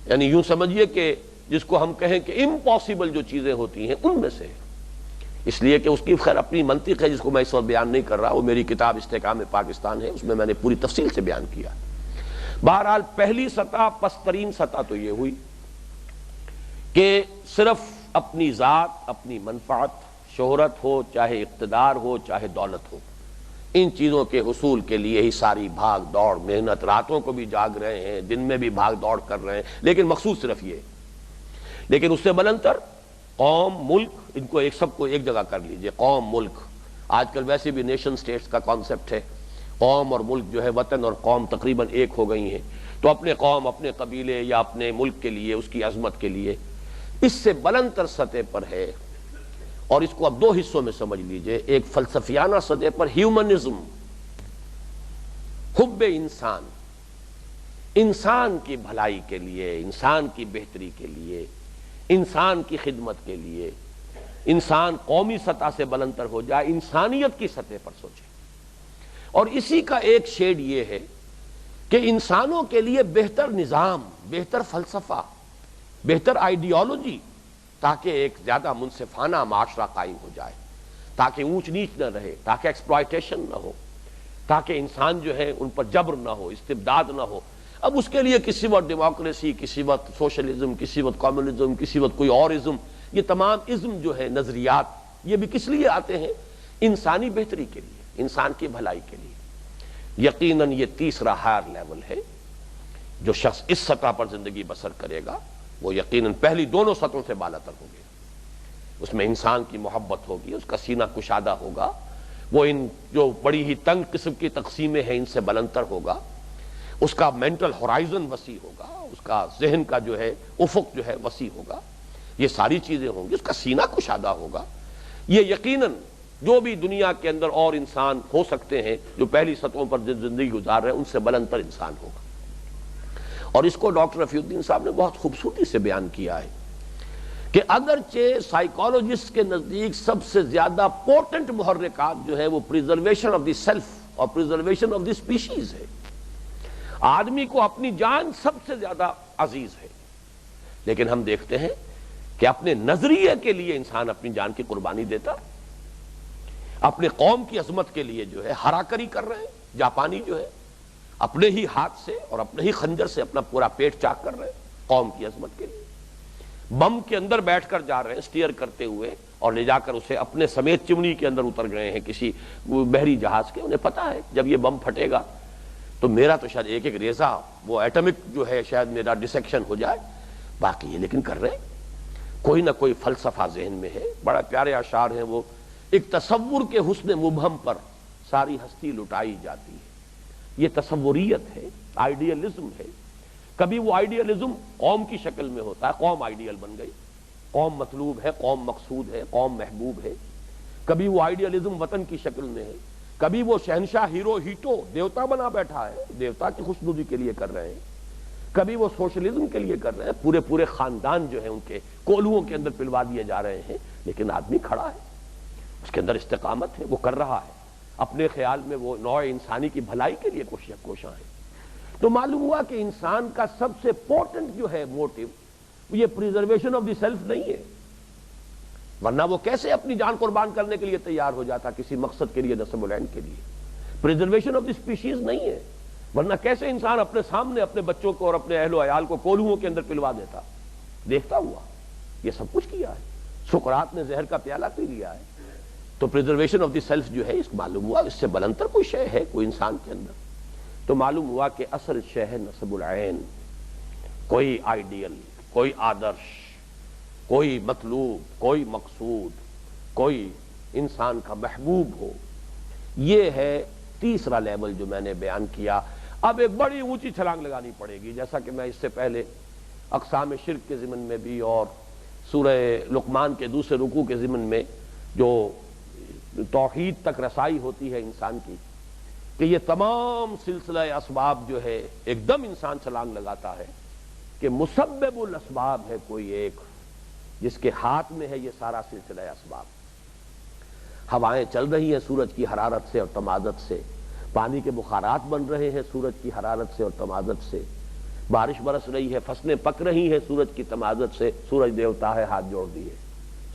یعنی یوں سمجھیے کہ جس کو ہم کہیں کہ امپاسبل جو چیزیں ہوتی ہیں ان میں سے، اس لیے کہ اس کی خیر اپنی منطق ہے جس کو میں اس وقت بیان نہیں کر رہا، وہ میری کتاب استحکام پاکستان ہے، اس میں نے پوری تفصیل سے بیان کیا۔ بہرحال پہلی سطح، پسترین سطح تو یہ ہوئی کہ صرف اپنی ذات، اپنی منفعت، شہرت ہو، چاہے اقتدار ہو، چاہے دولت ہو، ان چیزوں کے حصول کے لیے ہی ساری بھاگ دوڑ، محنت، راتوں کو بھی جاگ رہے ہیں، دن میں بھی بھاگ دوڑ کر رہے ہیں، لیکن مقصود صرف یہ ہے۔ لیکن اس سے بلندر قوم، ملک، ان کو سب کو ایک جگہ کر لیجئے، قوم، ملک۔ آج کل ویسے بھی نیشن سٹیٹس کا کانسیپٹ ہے، قوم اور ملک جو ہے، وطن اور قوم تقریباً ایک ہو گئی ہیں، تو اپنے قوم، اپنے قبیلے یا اپنے ملک کے لیے، اس کی عظمت کے لیے اس سے بلند تر سطح پر ہے۔ اور اس کو اب دو حصوں میں سمجھ لیجئے، ایک فلسفیانہ سطح پر ہیومنزم، حب انسان، انسان کی بھلائی کے لیے، انسان کی بہتری کے لیے، انسان کی خدمت کے لیے، انسان قومی سطح سے بلند تر ہو جائے، انسانیت کی سطح پر سوچے۔ اور اسی کا ایک شیڈ یہ ہے کہ انسانوں کے لیے بہتر نظام، بہتر فلسفہ، بہتر آئیڈیالوجی، تاکہ ایک زیادہ منصفانہ معاشرہ قائم ہو جائے، تاکہ اونچ نیچ نہ رہے، تاکہ ایکسپلائٹیشن نہ ہو، تاکہ انسان جو ہے ان پر جبر نہ ہو، استبداد نہ ہو۔ اب اس کے لیے کسی وقت ڈیموکریسی، کسی وقت سوشلزم، کسی وقت کمیونزم، کسی وقت کوئی اور ازم، یہ تمام ازم جو ہے، نظریات، یہ بھی کس لیے آتے ہیں؟ انسانی بہتری کے لیے، انسان کی بھلائی کے لیے۔ یقیناً یہ تیسرا ہائر لیول ہے۔ جو شخص اس سطح پر زندگی بسر کرے گا وہ یقیناً پہلی دونوں سطحوں سے بالاتر ہو گیا۔ اس میں انسان کی محبت ہوگی، اس کا سینہ کشادہ ہوگا، وہ ان جو بڑی ہی تنگ قسم کی تقسیمیں ہیں ان سے بلندر ہوگا، اس کا مینٹل ہورائزن وسیع ہوگا، اس کا ذہن کا جو ہے افق جو ہے وسیع ہوگا، یہ ساری چیزیں ہوں گی، اس کا سینہ کشادہ ہوگا۔ یہ یقیناً جو بھی دنیا کے اندر اور انسان ہو سکتے ہیں جو پہلی سطحوں پر زندگی گزار رہے ہیں، ان سے بلندر انسان ہوگا۔ اور اس کو ڈاکٹر رفیع الدین صاحب نے بہت خوبصورتی سے بیان کیا ہے کہ اگرچہ سائیکالوجسٹ کے نزدیک سب سے زیادہ پورٹنٹ محرکات جو ہے وہ پریزرویشن آف دی سیلف اور پریزرویشن آف دی اسپیشیز ہے، آدمی کو اپنی جان سب سے زیادہ عزیز ہے، لیکن ہم دیکھتے ہیں کہ اپنے نظریے کے لیے انسان اپنی جان کی قربانی دیتا، اپنے قوم کی عظمت کے لیے جو ہے ہراکری کر رہے ہیں۔ جاپانی جو ہے اپنے ہی ہاتھ سے اور اپنے ہی خنجر سے اپنا پورا پیٹ چاک کر رہے ہیں قوم کی عظمت کے لیے، بم کے اندر بیٹھ کر جا رہے ہیں سٹیئر کرتے ہوئے، اور لے جا کر اسے اپنے سمیت چمنی کے اندر اتر گئے ہیں کسی بحری جہاز کے۔ انہیں پتا ہے جب یہ بم پھٹے گا تو میرا تو شاید ایک ایک ریزہ وہ ایٹمک جو ہے شاید میرا ڈسیکشن ہو جائے، باقی یہ لیکن کر رہے ہیں۔ کوئی نہ کوئی فلسفہ ذہن میں ہے۔ بڑا پیارے اشعار ہیں وہ، ایک تصور کے حسن مبہم پر ساری ہستی لٹائی جاتی ہے۔ یہ تصوریت ہے، آئیڈیلزم ہے۔ کبھی وہ آئیڈیلزم قوم کی شکل میں ہوتا ہے، قوم آئیڈیل بن گئی، قوم مطلوب ہے، قوم مقصود ہے، قوم محبوب ہے۔ کبھی وہ آئیڈیلزم وطن کی شکل میں ہے، کبھی وہ شہنشاہ ہیرو ہیٹو دیوتا بنا بیٹھا ہے، دیوتا کی خوشنودی کے لیے کر رہے ہیں، کبھی وہ سوشلزم کے لیے کر رہے ہیں، پورے پورے خاندان جو ہیں ان کے کولوؤں کے اندر پلوا دیے جا رہے ہیں، لیکن آدمی کھڑا ہے، اس کے اندر استقامت ہے، وہ کر رہا ہے، اپنے خیال میں وہ نوع انسانی کی بھلائی کے لیے کوشاں ہے۔ تو معلوم ہوا کہ انسان کا سب سے پورٹنٹ جو ہے موٹیو یہ پریزرویشن آف دی سیلف نہیں ہے، ورنہ وہ کیسے اپنی جان قربان کرنے کے لیے تیار ہو جاتا کسی مقصد کے لیے، نسب العین کے لیے۔ پریزرویشن آف دی اسپیشیز نہیں ہے، ورنہ کیسے انسان اپنے سامنے اپنے بچوں کو اور اپنے اہل و عیال کو کولوؤں کے اندر پلوا دیتا، دیکھتا ہوا۔ یہ سب کچھ کیا ہے، سقراط نے زہر کا پیالہ پی لیا ہے۔ تو پریزرویشن آف دی سیلف جو ہے اس معلوم ہوا اس سے بلندر کوئی شے ہے کوئی انسان کے اندر، تو معلوم ہوا کہ اصل شے ہے نسب العین، کوئی آئیڈیل، کوئی آدرش، کوئی مطلوب، کوئی مقصود، کوئی انسان کا محبوب ہو۔ یہ ہے تیسرا لیول جو میں نے بیان کیا۔ اب ایک بڑی اونچی چھلانگ لگانی پڑے گی، جیسا کہ میں اس سے پہلے اقسام شرک کے ضمن میں بھی اور سورہ لقمان کے دوسرے رکوع کے ضمن میں جو توحید تک رسائی ہوتی ہے انسان کی، کہ یہ تمام سلسلہ اسباب جو ہے ایک دم انسان چھلانگ لگاتا ہے کہ مسبب الاسباب ہے کوئی ایک جس کے ہاتھ میں ہے یہ سارا سلسلہ اسباب۔ ہوائیں چل رہی ہیں سورج کی حرارت سے اور تمازت سے، پانی کے بخارات بن رہے ہیں سورج کی حرارت سے اور تمازت سے، بارش برس رہی ہے، فصلیں پک رہی ہیں سورج کی تمازت سے، سورج دیوتا ہے ہاتھ جوڑ دیے،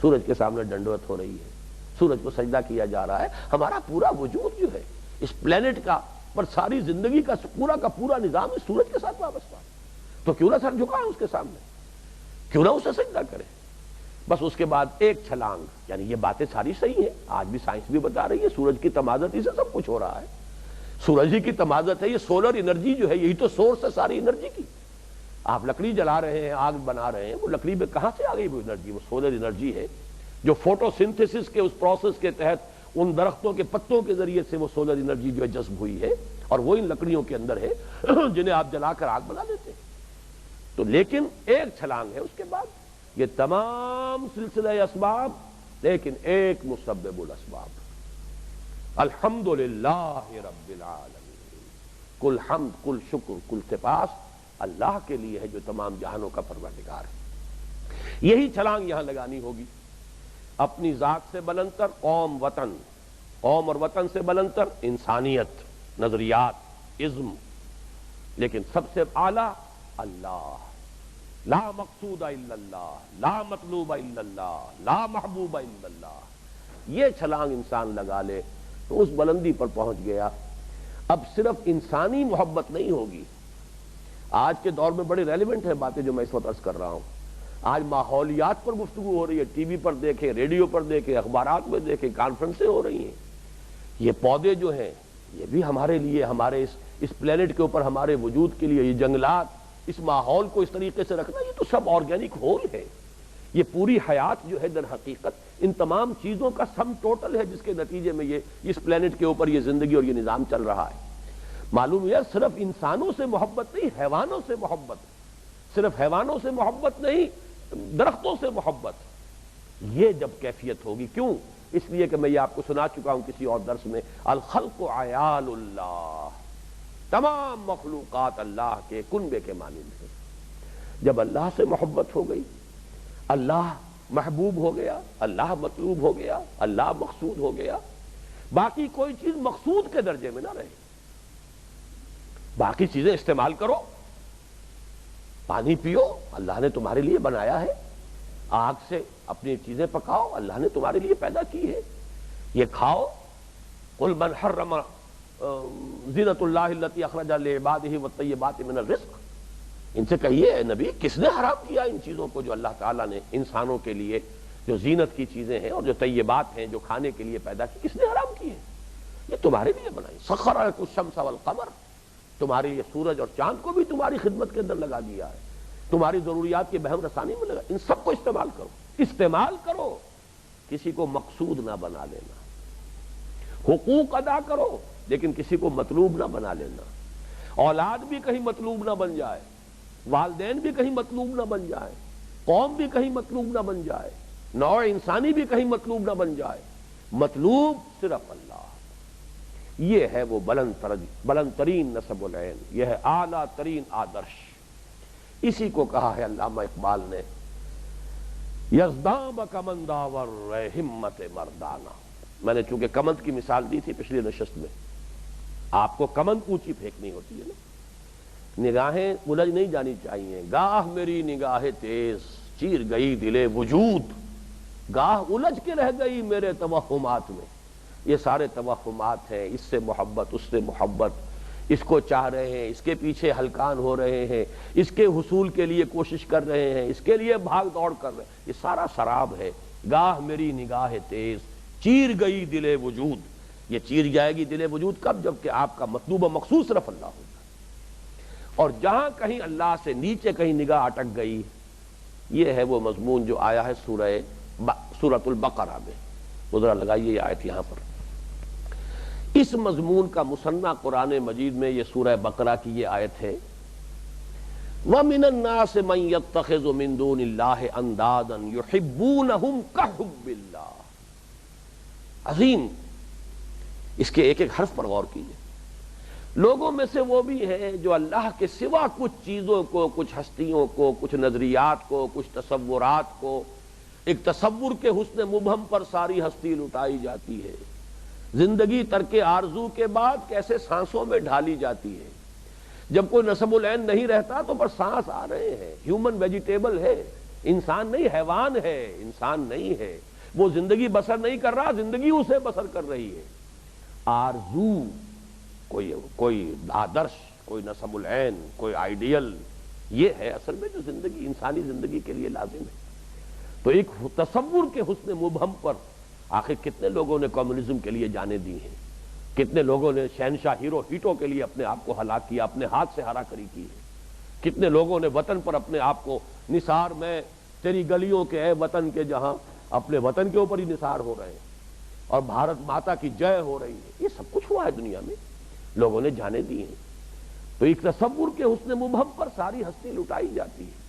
سورج کے سامنے ڈنڈوت ہو رہی ہے۔ سورج کو سجدہ کیا جا رہا ہے. ہمارا پورا وجود جو ہے اس پلینٹ کا پر ساری زندگی کا پورا نظام اس سورج کے ساتھ وابستہ ہے. تو کیوں نہ سر جھکائیں اس کے سامنے, کیوں نہ اسے سجدہ کریں. بس اس کے بعد ایک چھلانگ, یعنی یہ باتیں ساری صحیح ہیں, آج بھی سائنس بھی بتا رہی ہے سورج کی تمازت ہی سے سب کچھ ہو رہا ہے. سورج ہی کی تمازت ہے, یہ سولر انرجی جو ہے یہی تو سورس ہے ساری انرجی کی. آپ لکڑی جلا رہے ہیں, آگ بنا رہے ہیں, وہ لکڑی میں کہاں سے آ گئی وہ انرجی؟ وہ سولر انرجی ہے جو فوٹو سنتھسس کے اس پروسیس کے تحت ان درختوں کے پتوں کے ذریعے سے وہ سولر انرجی جو ہے جذب ہوئی ہے, اور وہ ان لکڑیوں کے اندر ہے جنہیں آپ جلا کر آگ بنا دیتے ہیں. تو لیکن ایک چھلانگ ہے اس کے بعد, یہ تمام سلسلہ اسباب, لیکن ایک مسبب الاسباب. الحمدللہ رب العالمین, کل حمد کل شکر کل سپاس اللہ کے لیے ہے جو تمام جہانوں کا پروردگار ہے. یہی چھلانگ یہاں لگانی ہوگی. اپنی ذات سے بلندتر قوم وطن, قوم اور وطن سے بلندتر انسانیت, نظریات, عزم, لیکن سب سے اعلیٰ اللہ. لا مقصود الا اللہ, لا مطلوب الا اللہ, لا محبوب الا اللہ. یہ چھلانگ انسان لگا لے تو اس بلندی پر پہنچ گیا. اب صرف انسانی محبت نہیں ہوگی. آج کے دور میں بڑی ریلیونٹ ہے باتیں جو میں اس وقت عرض کر رہا ہوں. آج ماحولیات پر گفتگو ہو رہی ہے, ٹی وی پر دیکھیں, ریڈیو پر دیکھیں, اخبارات میں دیکھیں, کانفرنسیں ہو رہی ہیں. یہ پودے جو ہیں یہ بھی ہمارے لیے, ہمارے اس پلینٹ کے اوپر ہمارے وجود کے لیے, یہ جنگلات, اس ماحول کو اس طریقے سے رکھنا, یہ تو سب آرگینک ہول ہے. یہ پوری حیات جو ہے در حقیقت ان تمام چیزوں کا سم ٹوٹل ہے جس کے نتیجے میں یہ اس پلینٹ کے اوپر یہ زندگی اور یہ نظام چل رہا ہے. معلوم ہوا صرف انسانوں سے محبت نہیں, حیوانوں سے محبت, صرف حیوانوں سے محبت نہیں, درختوں سے محبت. یہ جب کیفیت ہوگی, کیوں؟ اس لیے کہ میں یہ آپ کو سنا چکا ہوں کسی اور درس میں, الخلق عیال اللہ, تمام مخلوقات اللہ کے کنبے کے مانند ہیں. جب اللہ سے محبت ہو گئی, اللہ محبوب ہو گیا, اللہ مطلوب ہو گیا, اللہ مقصود ہو گیا, باقی کوئی چیز مقصود کے درجے میں نہ رہے. باقی چیزیں استعمال کرو, پانی پیو, اللہ نے تمہارے لیے بنایا ہے. آگ سے اپنی چیزیں پکاؤ, اللہ نے تمہارے لیے پیدا کی ہے. یہ کھاؤ, قل من حرم زینت اللہ التی اخرج لعبادہ والطیبات من الرزق. ان سے کہیے اے نبی, کس نے حرام کیا ان چیزوں کو جو اللہ تعالیٰ نے انسانوں کے لیے, جو زینت کی چیزیں ہیں اور جو طیبات ہیں جو کھانے کے لیے پیدا کی, کس نے حرام کی ہیں؟ یہ تمہارے لیے بنائی. سخر لکم الشمس والقمر, تمہارے لیے سورج اور چاند کو بھی تمہاری خدمت کے اندر لگا دیا ہے, تمہاری ضروریات کی بہم رسانی میں لگا. ان سب کو استعمال کرو, استعمال کرو, کسی کو مقصود نہ بنا لینا. حقوق ادا کرو لیکن کسی کو مطلوب نہ بنا لینا. اولاد بھی کہیں مطلوب نہ بن جائے, والدین بھی کہیں مطلوب نہ بن جائے, قوم بھی کہیں مطلوب نہ بن جائے, نوع انسانی بھی کہیں مطلوب نہ بن جائے. مطلوب صرف اللہ. یہ ہے وہ بلند ترین نسب العین, یہ ہے اعلیٰ ترین آدرش. اسی کو کہا ہے علامہ اقبال نے, یزداں بکمن داور ہمت مردانہ. میں نے چونکہ کمند کی مثال دی تھی پچھلی نشست میں, آپ کو کمند اونچی پھینکنی ہوتی ہے نا, نگاہیں الجھ نہیں جانی چاہیے. گاہ میری نگاہ تیز چیر گئی دل وجود, گاہ الجھ کے رہ گئی میرے توہمات میں. یہ سارے توہمات ہیں, اس سے محبت, اس سے محبت, اس کو چاہ رہے ہیں, اس کے پیچھے ہلکان ہو رہے ہیں, اس کے حصول کے لیے کوشش کر رہے ہیں, اس کے لیے بھاگ دوڑ کر رہے ہیں. یہ سارا سراب ہے. گاہ میری نگاہ تیز چیر گئی دل وجود. یہ چیر جائے گی دل وجود کب؟ جب کہ آپ کا مطلوب و مقصود صرف اللہ ہوگا. اور جہاں کہیں اللہ سے نیچے کہیں نگاہ اٹک گئی, یہ ہے وہ مضمون جو آیا ہے سورۃ البقرہ میں. وہ ذرا لگائیے یہ آیت یہاں پر. اس مضمون کا مصنع قرآن مجید میں یہ سورہ بقرہ کی یہ آیت ہے, وَمِنَ النَّاسِ مَن يَتَّخِذُ مِن دُونِ اللَّهِ أَندَادًا يُحِبُّونَهُمْ كَحُبِّ اللَّهِ. عظیم, اس کے ایک ایک حرف پر غور کیجئے. لوگوں میں سے وہ بھی ہیں جو اللہ کے سوا کچھ چیزوں کو, کچھ ہستیوں کو, کچھ نظریات کو, کچھ تصورات کو, ایک تصور کے حسن مبہم پر ساری ہستی لٹائی جاتی ہے. زندگی ترک آرزو کے بعد کیسے سانسوں میں ڈھالی جاتی ہے. جب کوئی نسب العین نہیں رہتا تو پر سانس آ رہے ہیں. ہیومن ویجیٹیبل ہے, انسان نہیں, حیوان ہے, انسان نہیں ہے. وہ زندگی بسر نہیں کر رہا، زندگی اسے بسر کر رہی ہے۔ آرزو، کوئی آدرش، کوئی نصب العین، کوئی آئیڈیل، یہ ہے اصل میں جو زندگی انسانی زندگی کے لیے لازم ہے۔ تو ایک تصور کے حسن مبہم پر آخر کتنے لوگوں نے کمیونزم کے لیے جانیں دی ہیں، کتنے لوگوں نے شہنشاہ ہیرو ہیٹو کے لیے اپنے آپ کو ہلاک کیا، اپنے ہاتھ سے ہرا کری کی ہے، کتنے لوگوں نے وطن پر اپنے آپ کو نثار میں تیری گلیوں کے اے وطن کے، جہاں اپنے وطن کے اوپر ہی نثار ہو رہے ہیں اور بھارت ماتا کی جے ہو رہی ہے۔ یہ سب کچھ ہوا ہے دنیا میں، لوگوں نے جانے دی ہیں۔ تو ایک تصور کے حسن مبہم پر ساری ہستی لٹائی جاتی ہے۔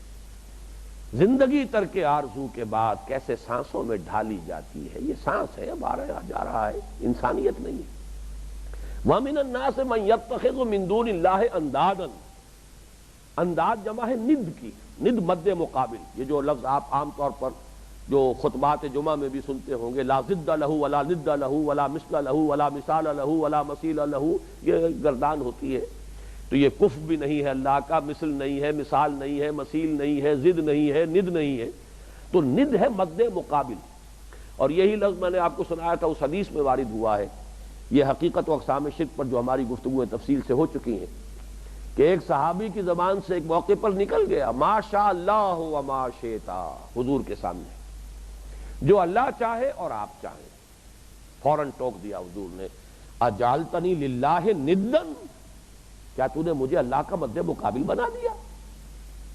زندگی ترک آرزو کے بعد کیسے سانسوں میں ڈھالی جاتی ہے، یہ سانس ہے، اب آ رہا جا رہا ہے، انسانیت نہیں ہے۔ وَمِنَ النَّاسِ مَن يَتَّخِذُ مِن دُونِ اللَّهِ اندادا، انداد جمع ہے ند کی، ند مد مقابل، یہ جو لفظ آپ عام طور پر جو خطبات جمعہ میں بھی سنتے ہوں گے، لا ضد لہ ولا ند لہ ولا مثل لہ ولا مثال لہ ولا مثیل لہ، یہ گردان ہوتی ہے۔ تو یہ کف بھی نہیں ہے اللہ کا، مثل نہیں ہے، مثال نہیں ہے، مثیل نہیں ہے، ضد نہیں ہے، ند نہیں ہے، تو ند ہے مد مقابل۔ اور یہی لفظ میں نے آپ کو سنایا تھا، اس حدیث میں وارد ہوا ہے، یہ حقیقت و اقسام شرک پر جو ہماری گفتگویں تفصیل سے ہو چکی ہیں، کہ ایک صحابی کی زبان سے ایک موقع پر نکل گیا، ما شاء اللہ و ما شئتا، حضور کے سامنے، جو اللہ چاہے اور آپ چاہیں۔ فوراً ٹوک دیا حضور نے، اجعلتنی للہ ندن، کیا تو نے مجھے اللہ کا مد مقابل بنا دیا؟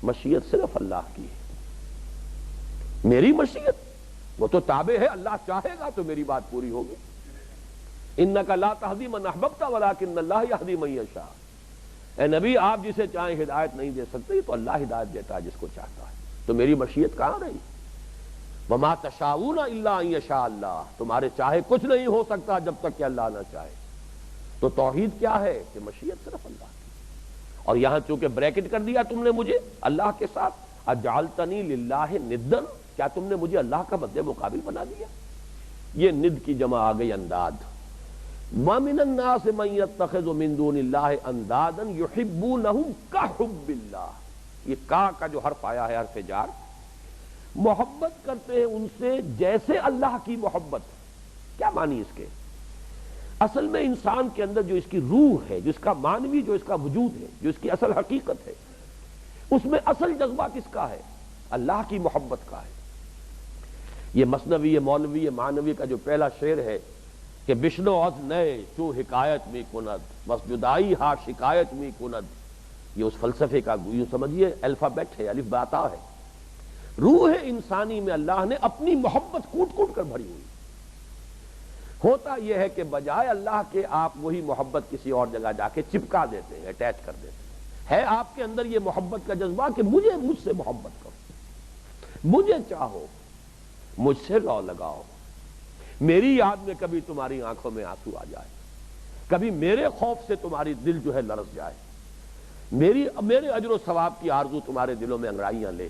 مشیت صرف اللہ کی ہے، میری مشیت وہ تو تابع ہے، اللہ چاہے گا تو میری بات پوری ہوگی۔ انک لا تہدی من احببت ولکن اللہ یہدی من یشاء، اے نبی آپ جسے چاہیں ہدایت نہیں دے سکتے، تو اللہ ہدایت دیتا ہے جس کو چاہتا ہے، تو میری مشیت کہاں رہی؟ وما تشاؤون الا ان یشاء اللہ، تمہارے چاہے کچھ نہیں ہو سکتا جب تک کہ اللہ نہ چاہے۔ تو توحید کیا ہے کہ مشیت صرف اللہ کی، اور یہاں چونکہ بریکٹ کر دیا تم نے مجھے اللہ کے ساتھ، اجعلتنی للہ ندن، کیا تم نے مجھے اللہ کا مد مقابل بنا دیا؟ یہ ند کی جمع آ گئی انداد۔ وَمِنَ النَّاسِ مَن يَتَّخِذُ مِن دُونِ اللَّهِ أَندَادًا يُحِبُّونَهُمْ كَحُبِّ اللَّهِ، یہ کا جو حرف آیا ہے حرف جار، محبت کرتے ہیں ان سے جیسے اللہ کی محبت۔ کیا معنی اس کے؟ اصل میں انسان کے اندر جو اس کی روح ہے، جس کا معنوی، جو اس کا وجود ہے، جو اس کی اصل حقیقت ہے، اس میں اصل جذبہ کس کا ہے؟ اللہ کی محبت کا ہے۔ یہ مثنوی مولوی معنوی کا جو پہلا شعر ہے کہ بشنو از نئے چو حکایت میں کند بس جدائی ہا شکایت میں کند، یہ اس فلسفے کا یوں سمجھیے الفابیٹ ہے، الف باتا ہے۔ روح انسانی میں اللہ نے اپنی محبت کوٹ کوٹ کر بھری ہوئی۔ ہوتا یہ ہے کہ بجائے اللہ کے آپ وہی محبت کسی اور جگہ جا کے چپکا دیتے ہیں، اٹیچ کر دیتے ہیں۔ ہے آپ کے اندر یہ محبت کا جذبہ کہ مجھ سے محبت کرو، مجھے چاہو، مجھ سے لو لگاؤ، میری یاد میں کبھی تمہاری آنکھوں میں آنسو آ جائے، کبھی میرے خوف سے تمہاری دل جو ہے لرز جائے، میرے اجر و ثواب کی آرزو تمہارے دلوں میں انگڑائیاں لے،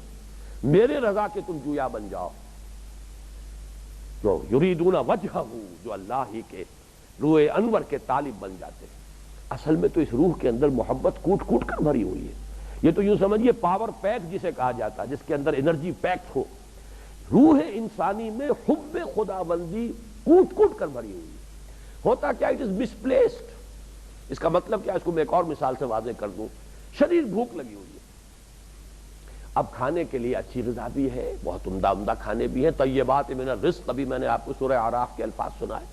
میرے رضا کے تم جویا بن جاؤ۔ جو یریدون وجہہ، جو اللہ ہی کے روح انور کے طالب بن جاتے ہیں۔ اصل میں تو اس روح کے اندر محبت کوٹ کوٹ کر بھری ہوئی ہے۔ یہ تو یوں سمجھیے پاور پیک جسے کہا جاتا ہے، جس کے اندر انرجی پیکڈ ہو۔ روح انسانی میں حب خدا بندی کوٹ کوٹ کر بھری ہوئی ہے۔ ہوتا کیا، اٹ از مسپلیسڈ۔ اس کا مطلب کیا، اس کو میں ایک اور مثال سے واضح کر دوں۔ شدید بھوک لگی ہوئی ہے، اب کھانے کے لیے اچھی غذا بھی ہے، بہت عمدہ عمدہ کھانے بھی ہیں، طیبات من الرزق، ابھی میں نے آپ کو سورہ اعراف کے الفاظ سنائے،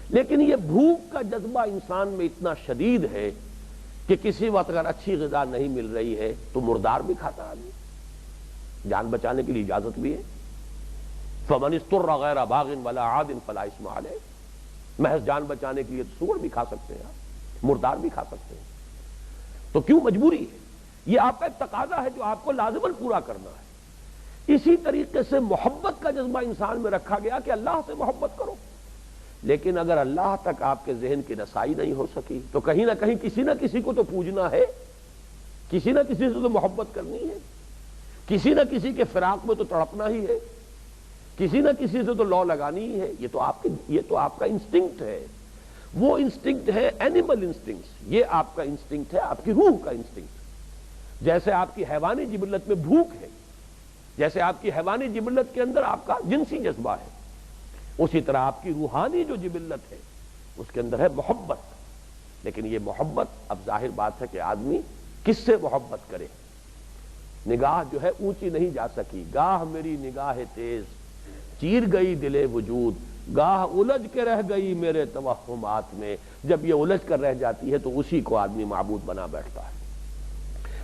لیکن یہ بھوک کا جذبہ انسان میں اتنا شدید ہے کہ کسی وقت اگر اچھی غذا نہیں مل رہی ہے تو مردار بھی کھاتا آدمی، جان بچانے کے لیے اجازت بھی ہے۔ فمن اضطر غیر باغ ولا عاد فلا اثم علیہ، محض جان بچانے کے لیے سور بھی کھا سکتے ہیں آپ، مردار بھی کھا سکتے ہیں، تو کیوں مجبوری ہے؟ یہ آپ کا ایک تقاضا ہے جو آپ کو لازماً پورا کرنا ہے۔ اسی طریقے سے محبت کا جذبہ انسان میں رکھا گیا کہ اللہ سے محبت کرو، لیکن اگر اللہ تک آپ کے ذہن کی رسائی نہیں ہو سکی تو کہیں نہ کہیں کسی نہ کسی کو تو پوجنا ہے، کسی نہ کسی سے تو محبت کرنی ہے، کسی نہ کسی کے فراق میں تو تڑپنا ہی ہے، کسی نہ کسی سے تو لو لگانی ہی ہے۔ یہ تو آپ کا انسٹنکٹ ہے، وہ انسٹنکٹ ہے اینیمل انسٹنکٹ، یہ آپ کا انسٹنکٹ ہے، آپ کی روح کا انسٹنکٹ۔ جیسے آپ کی حیوانی جبلت میں بھوک ہے، جیسے آپ کی حیوانی جبلت کے اندر آپ کا جنسی جذبہ ہے، اسی طرح آپ کی روحانی جو جبلت ہے اس کے اندر ہے محبت، لیکن یہ محبت اب ظاہر بات ہے کہ آدمی کس سے محبت کرے. نگاہ جو ہے اونچی نہیں جا سکی، گاہ میری نگاہ تیز چیر گئی دل وجود، گاہ الجھ کے رہ گئی میرے توہمات میں. جب یہ الجھ کر رہ جاتی ہے تو اسی کو آدمی معبود بنا بیٹھتا ہے.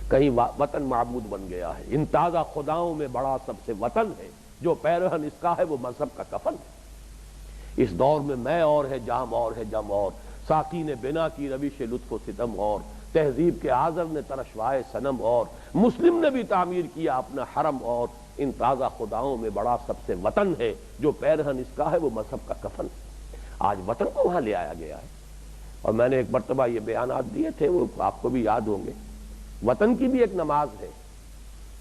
کہیں وطن معبود بن گیا ہے. ان تازہ خداؤں میں بڑا سب سے وطن ہے، جو پیرہن اس کا ہے وہ مذہب کا کفن ہے. اس دور میں میں اور ہے جام اور ہے جم اور، ساقی نے بنا کی روش لطف و ستم اور، تہذیب کے آذر نے ترشوائے صنم اور، مسلم نے بھی تعمیر کیا اپنا حرم اور. ان تازہ خداؤں میں بڑا سب سے وطن ہے، جو پیرہن اس کا ہے وہ مذہب کا کفن ہے. آج وطن کو وہاں لے آیا گیا ہے. اور میں نے ایک مرتبہ یہ بیانات دیے تھے، وہ آپ کو بھی یاد ہوں گے. وطن کی بھی ایک نماز ہے.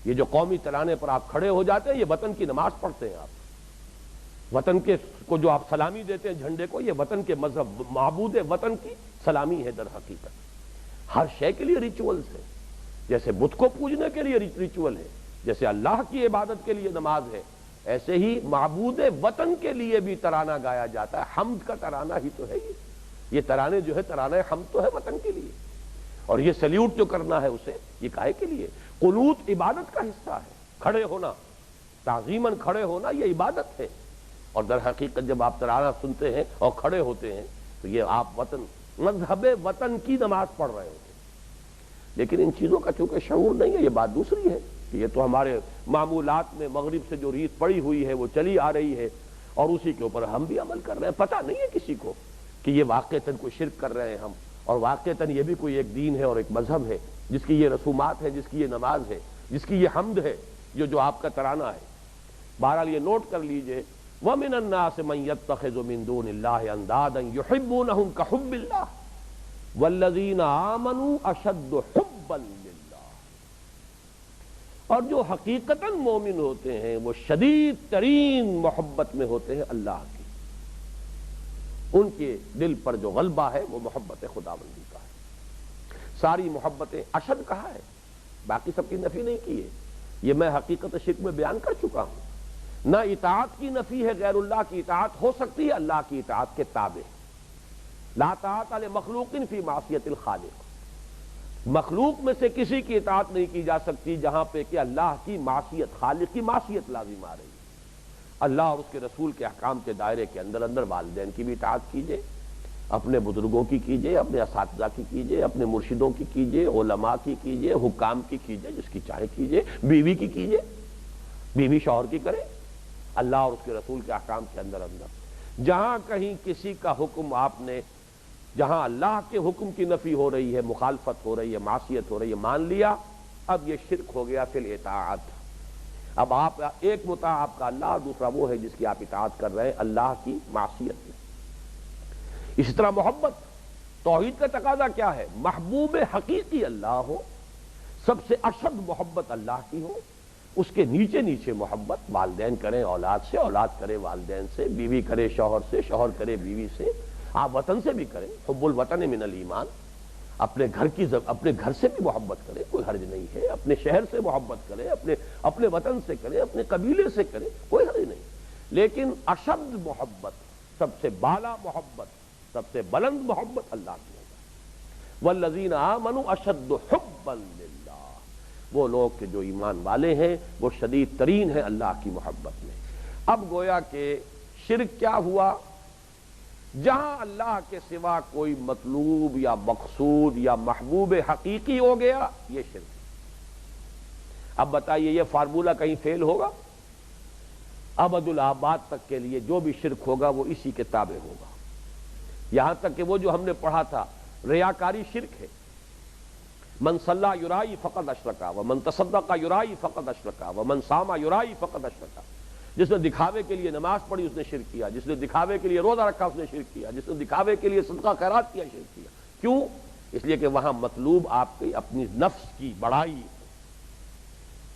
یہ جو قومی ترانے پر آپ کھڑے ہو جاتے ہیں، یہ وطن کی نماز پڑھتے ہیں. آپ وطن کے کو جو آپ سلامی دیتے ہیں جھنڈے کو، یہ وطن کے مذہب معبود وطن کی سلامی ہے. در حقیقت ہر شے کے لیے ریچولز ہے. جیسے بت کو پوجنے کے لیے ریچول ہے، جیسے اللہ کی عبادت کے لیے نماز ہے، ایسے ہی معبود وطن کے لیے بھی ترانہ گایا جاتا ہے. حمد کا ترانہ ہی تو ہے یہ ترانے جو ہے، ترانہ حمد تو ہے وطن کے لیے. اور یہ سلیوٹ جو کرنا ہے اسے، یہ کاہے کے لیے؟ قنوت عبادت کا حصہ ہے. کھڑے ہونا، تعظیماً کھڑے ہونا، یہ عبادت ہے. اور در حقیقت جب آپ ترانہ سنتے ہیں اور کھڑے ہوتے ہیں تو یہ آپ وطن، مذہب وطن کی نماز پڑھ رہے ہوتے ہیں. لیکن ان چیزوں کا چونکہ شعور نہیں ہے، یہ بات دوسری ہے کہ یہ تو ہمارے معمولات میں مغرب سے جو ریت پڑی ہوئی ہے وہ چلی آ رہی ہے، اور اسی کے اوپر ہم بھی عمل کر رہے ہیں. پتہ نہیں ہے کسی کو کہ یہ واقعتاً کوئی شرک کر رہے ہیں ہم، اور واقعتاً یہ بھی کوئی ایک دین ہے اور ایک مذہب ہے، جس کی یہ رسومات ہے، جس کی یہ نماز ہے، جس کی یہ حمد ہے، جو آپ کا ترانہ ہے. بہرحال یہ نوٹ کر لیجئے، وَمِنَ النَّاسِ مَن يَتَّخِذُ مِن دُونِ اللَّهِ أَندَادًا يُحِبُّونَهُمْ كَحُبِّ اللَّهِ وَالَّذِينَ آمَنُوا أَشَدُّ حُبًّا لِلَّهِ. اور جو حقیقتاً مومن ہوتے ہیں وہ شدید ترین محبت میں ہوتے ہیں اللہ کی. ان کے دل پر جو غلبہ ہے وہ محبت خداوندی کا ہے. ساری محبتیں اشد کہا ہے، باقی سب کی نفی نہیں کی ہے. یہ میں حقیقت شرک میں بیان کر چکا ہوں. نہ اطاعت کی نفی ہے، غیر اللہ کی اطاعت ہو سکتی ہے اللہ کی اطاعت کے تابع. لا طاعت لمخلوق فی معصیت الخالق. مخلوق میں سے کسی کی اطاعت نہیں کی جا سکتی جہاں پہ کہ اللہ کی معصیت، خالق کی معصیت لازم آ رہی ہے. اللہ اور اس کے رسول کے احکام کے دائرے کے اندر والدین کی بھی اطاعت کیجئے، اپنے بزرگوں کی کیجئے، اپنے اساتذہ کی کیجئے، اپنے مرشدوں کی کیجئے، علماء کی کیجئے، حکام کی کیجئے، جس کی چاہے کیجئے، بیوی کی کیجئے، بیوی شوہر کی کرے. اللہ اور اس کے رسول کے احکام کے اندر جہاں کہیں کسی کا حکم آپ نے، جہاں اللہ کے حکم کی نفی ہو رہی ہے، مخالفت ہو رہی ہے، معصیت ہو رہی ہے، مان لیا، اب یہ شرک ہو گیا فی الاطاعت. اب آپ ایک مطاع آپ کا اللہ، اور دوسرا وہ ہے جس کی آپ اطاعت کر رہے ہیں اللہ کی معصیت میں. اسی طرح محبت، توحید کا تقاضا کیا ہے؟ محبوب حقیقی اللہ ہو، سب سے اشد محبت اللہ کی ہو، اس کے نیچے نیچے محبت والدین کریں اولاد سے، اولاد کرے والدین سے، بیوی کرے شوہر سے، شوہر کرے بیوی سے، آپ وطن سے بھی کریں. حب الوطن من الایمان. اپنے گھر سے بھی محبت کرے، کوئی حرج نہیں ہے. اپنے شہر سے محبت کرے، اپنے وطن سے کرے، اپنے قبیلے سے کرے، کوئی حرج نہیں. لیکن اشد محبت، سب سے بالا محبت، سب سے بلند محبت اللہ کی ہے. والذین آمنوا اشد حبا للہ. وہ لوگ کہ جو ایمان والے ہیں وہ شدید ترین ہیں اللہ کی محبت میں. اب گویا کہ شرک کیا ہوا؟ جہاں اللہ کے سوا کوئی مطلوب یا مقصود یا محبوب حقیقی ہو گیا، یہ شرک. اب بتائیے یہ فارمولہ کہیں فیل ہوگا؟ ابد الآباد تک کے لیے جو بھی شرک ہوگا وہ اسی کے تابع ہوگا. یہاں تک کہ وہ جو ہم نے پڑھا تھا ریاکاری شرک ہے. من صلی یرائی فقد اشرکا ومن تصدق یرائی فقد اشرکا ومن صام یرائی فقد اشرکا. جس نے دکھاوے کے لیے نماز پڑھی اس نے شرک کیا، جس نے دکھاوے کے لیے روزہ رکھا اس نے شرک کیا، جس نے دکھاوے کے لیے صدقہ خیرات کیا شرک کیا. کیوں؟ اس لیے کہ وہاں مطلوب آپ کی اپنی نفس کی بڑائی،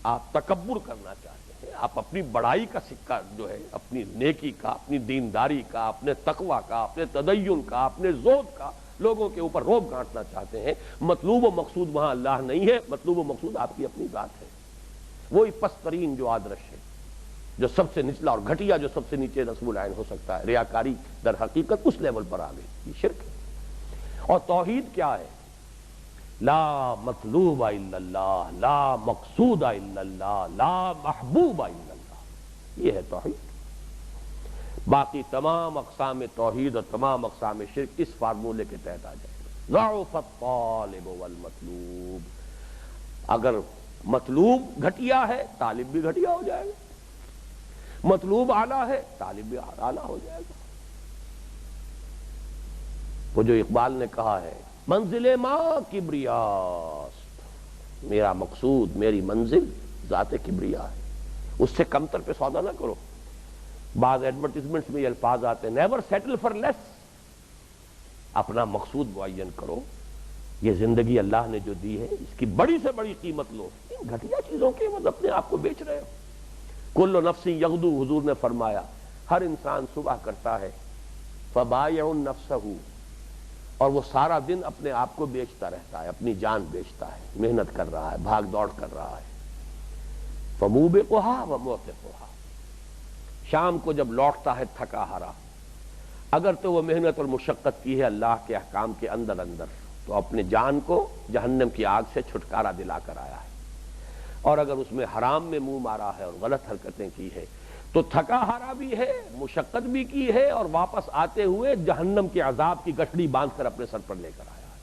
آپ تکبر کرنا چاہتے ہیں، آپ اپنی بڑائی کا سکہ جو ہے، اپنی نیکی کا، اپنی دینداری کا، اپنے تقوی کا، اپنے تدین کا، اپنے زہد کا لوگوں کے اوپر روب گانٹنا چاہتے ہیں. مطلوب و مقصود وہاں اللہ نہیں ہے، مطلوب و مقصود آپ کی اپنی ذات ہے. وہی پست ترین جو آدرش ہے. جو سب سے نچلا اور گھٹیا جو سب سے نیچے نصب العین ہو سکتا ہے، ریاکاری در حقیقت اس لیول پر آ گئی، یہ شرک ہے۔ اور توحید کیا ہے؟ لا مطلوب الا اللہ، لا مقصود الا اللہ، لا محبوب الا اللہ، یہ ہے توحید۔ باقی تمام اقسام توحید اور تمام اقسام شرک اس فارمولے کے تحت آ جائے گا۔ ضعف الطالب والمطلوب، اگر مطلوب گھٹیا ہے طالب بھی گھٹیا ہو جائے گا، مطلوب اعلیٰ ہے طالب بھی اعلیٰ ہو جائے گا۔ وہ جو اقبال نے کہا ہے منزل ماں کبریاست، میرا مقصود میری منزل ذات کبریا ہے، اس سے کمتر پہ سودا نہ کرو۔ بعض ایڈورٹیزمنٹس میں یہ الفاظ آتے ہیں نیور سیٹل فار لیس، اپنا مقصود معین کرو، یہ زندگی اللہ نے جو دی ہے اس کی بڑی سے بڑی قیمت لو، ان گھٹیا چیزوں کے عوض اپنے آپ کو بیچ رہے ہو۔ کل نفس یغدو، حضور نے فرمایا ہر انسان صبح کرتا ہے، فبائع نفسہ، اور وہ سارا دن اپنے آپ کو بیچتا رہتا ہے، اپنی جان بیچتا ہے، محنت کر رہا ہے، بھاگ دوڑ کر رہا ہے۔ فموبقھا وموثقھا، شام کو جب لوٹتا ہے تھکا ہارا، اگر تو وہ محنت اور مشقت کی ہے اللہ کے احکام کے اندر تو اپنے جان کو جہنم کی آگ سے چھٹکارا دلا کر آیا ہے، اور اگر اس میں حرام میں منہ مارا ہے اور غلط حرکتیں کی ہے تو تھکا ہارا بھی ہے، مشقت بھی کی ہے، اور واپس آتے ہوئے جہنم کے عذاب کی گٹھڑی باندھ کر اپنے سر پر لے کر آیا ہے۔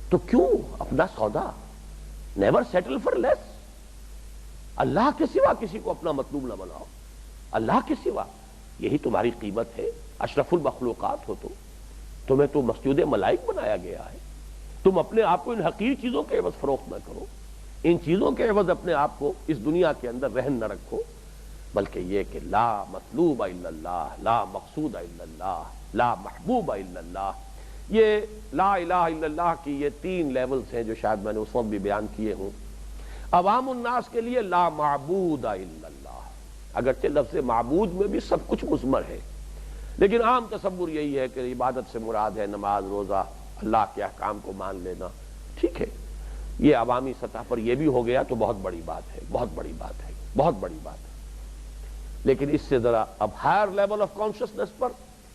تو کیوں اپنا سودا؟ نیور سیٹل فار لیس، اللہ کے سوا کسی کو اپنا مطلوب نہ بناؤ، اللہ کے سوا یہی تمہاری قیمت ہے۔ اشرف المخلوقات ہو تو تمہیں تو مسجود ملائک بنایا گیا ہے، تم اپنے آپ کو ان حقیر چیزوں کے عوض فروخت نہ کرو، ان چیزوں کے عوض اپنے آپ کو اس دنیا کے اندر رہن نہ رکھو، بلکہ یہ کہ لا مطلوب الا اللہ، لا مقصود الا اللہ، لا محبوب الا اللہ۔ یہ لا الہ الا اللہ کی یہ تین لیولز ہیں جو شاید میں نے اس وقت بھی بیان کیے ہوں۔ عوام الناس کے لیے لا معبود الا اللہ، اگرچہ لفظ معبود میں بھی سب کچھ مضمر ہے، لیکن عام تصور یہی ہے کہ عبادت سے مراد ہے نماز روزہ، اللہ کے احکام کو مان لینا، ٹھیک ہے، یہ عوامی سطح پر یہ بھی ہو گیا تو بہت بڑی بات ہے، بہت بڑی بات ہے، بہت بڑی بات ہے۔ لیکن اس سے ذرا اب ہائر لیول آف کانشسنس پر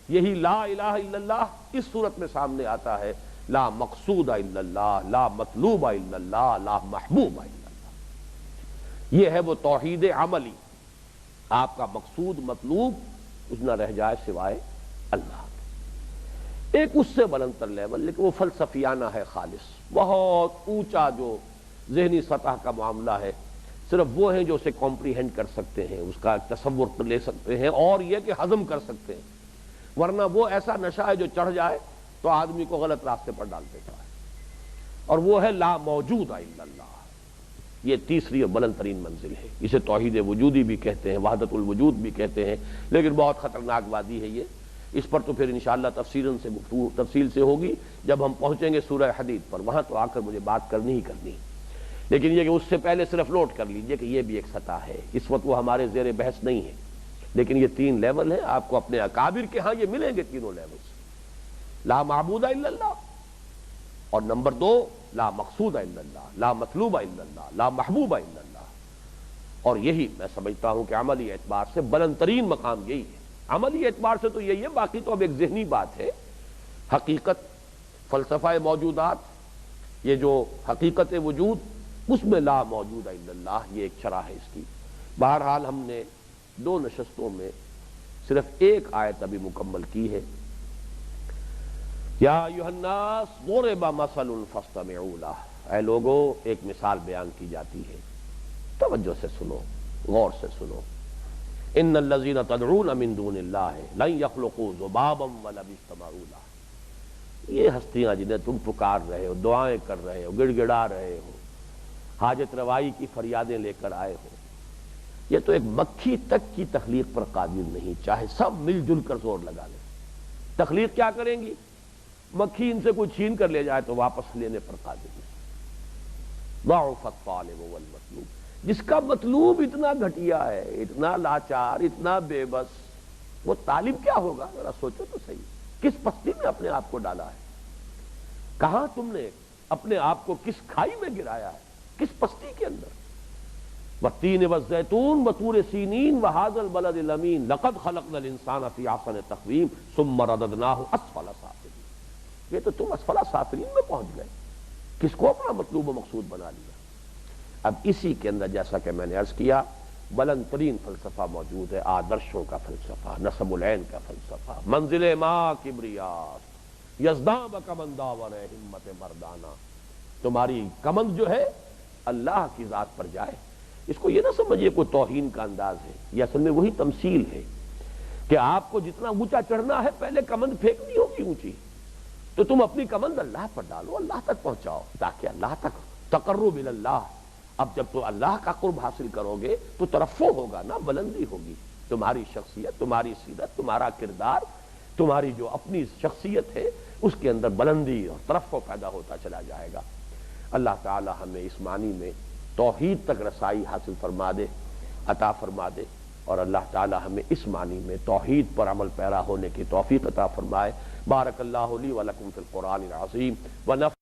یہی لا الہ الا اللہ اس صورت میں سامنے آتا ہے، لا مقصود الا اللہ، لا مطلوب الا اللہ، لا محبوب الا اللہ۔ یہ ہے وہ توحید عملی، آپ کا مقصود مطلوب کچھ نہ رہ جائے سوائے اللہ۔ ایک اس سے بلند تر لیول، لیکن وہ فلسفیانہ ہے خالص، بہت اونچا جو ذہنی سطح کا معاملہ ہے، صرف وہ ہیں جو اسے کمپریہینڈ کر سکتے ہیں، اس کا تصور لے سکتے ہیں، اور یہ کہ ہضم کر سکتے ہیں، ورنہ وہ ایسا نشہ ہے جو چڑھ جائے تو آدمی کو غلط راستے پر ڈال دیتا ہے، اور وہ ہے لا موجود الا اللہ۔ یہ تیسری اور بلند ترین منزل ہے، اسے توحید وجودی بھی کہتے ہیں، وحدت الوجود بھی کہتے ہیں، لیکن بہت خطرناک وادی ہے یہ، اس پر تو پھر انشاءاللہ تفصیل سے ہوگی جب ہم پہنچیں گے سورہ حدید پر، وہاں تو آ کر مجھے بات کرنی ہی کرنی، لیکن یہ کہ اس سے پہلے صرف نوٹ کر لیجئے کہ یہ بھی ایک سطح ہے، اس وقت وہ ہمارے زیر بحث نہیں ہے، لیکن یہ تین لیول ہیں، آپ کو اپنے اکابر کے ہاں یہ ملیں گے تینوں لیولز، لا معبود الا اللہ، اور نمبر دو لا مقصود الا اللہ، لا مطلوب الا اللہ، لا محبوب الا اللہ۔ اور یہی میں سمجھتا ہوں کہ عملی اعتبار سے بلند ترین مقام یہی ہے، عملی اعتبار سے تو یہی ہے، باقی تو اب ایک ذہنی بات ہے، حقیقت، فلسفہ موجودات، یہ جو حقیقت وجود، اس میں لا موجود الا اللہ، یہ ایک شرح ہے اس کی۔ بہرحال ہم نے دو نشستوں میں صرف ایک آیت ابھی مکمل کی ہے، یا ایھا الناس ضرب مثل فاستمعوا لہ، اے لوگو ایک مثال بیان کی جاتی ہے، توجہ سے سنو، غور سے سنو، ان الذین تدعون من دون اللہ لن یخلقوا ذبابا ولو اجتمعوا لہ، یہ ہستیاں جنہیں تم پکار رہے ہو، دعائیں کر رہے ہو، گڑ گڑا رہے ہو، حاجت روائی کی فریادیں لے کر آئے ہو، یہ تو ایک مکھی تک کی تخلیق پر قادر نہیں، چاہے سب مل جل کر زور لگا لیں، تخلیق کیا کریں گی؟ مکھی ان سے کوئی چھین کر لے جائے تو واپس لینے پر قادر نہیں۔ ضعف الطالب والمطلوب، جس کا مطلوب اتنا گھٹیا ہے، اتنا لاچار، اتنا بے بس، وہ طالب کیا ہوگا؟ ذرا سوچو تو صحیح، کس پستی میں اپنے آپ کو ڈالا ہے، کہاں تم نے اپنے آپ کو کس کھائی میں گرایا ہے، کس پستی کے اندر؟ والتین والزیتون وطور سینین وہذا البلد الامین لقد خلقنا الانسان فی احسن تقویم ثم رددناہ اسفل سافلین۔ یہ تو تم اسفل سافلین میں پہنچ گئے، کس کو اپنا مطلوب و مقصود بنا لیا۔ اب اسی کے اندر جیسا کہ میں نے عرض کیا بلند ترین فلسفہ موجود ہے، آدرشوں کا فلسفہ، نصب العین کا فلسفہ، منزل ماں کبریاست یزداں بکمن داور ہمت مردانہ۔ تمہاری کمند جو ہے اللہ کی ذات پر جائے۔ اس کو یہ نہ سمجھیے کوئی توہین کا انداز ہے، یہ اصل میں وہی تمثیل ہے کہ آپ کو جتنا اونچا چڑھنا ہے پہلے کمند پھینکنی ہوگی اونچی، تو تم اپنی کمند اللہ پر ڈالو، اللہ تک پہنچاؤ تاکہ اللہ تک تقرب اللہ۔ اب جب تو اللہ کا قرب حاصل کرو گے تو ترفع ہوگا نا، بلندی ہوگی، تمہاری شخصیت، تمہاری سیرت، تمہارا کردار، تمہاری جو اپنی شخصیت ہے اس کے اندر بلندی اور ترفع پیدا ہوتا چلا جائے گا۔ اللہ تعالی ہمیں اس معنی میں توحید تک رسائی حاصل فرما دے، عطا فرما دے، اور اللہ تعالی ہمیں اس معنی میں توحید پر عمل پیرا ہونے کی توفیق عطا فرمائے۔ بارک اللہ لی ولکم فی القرآن العظیم ونفع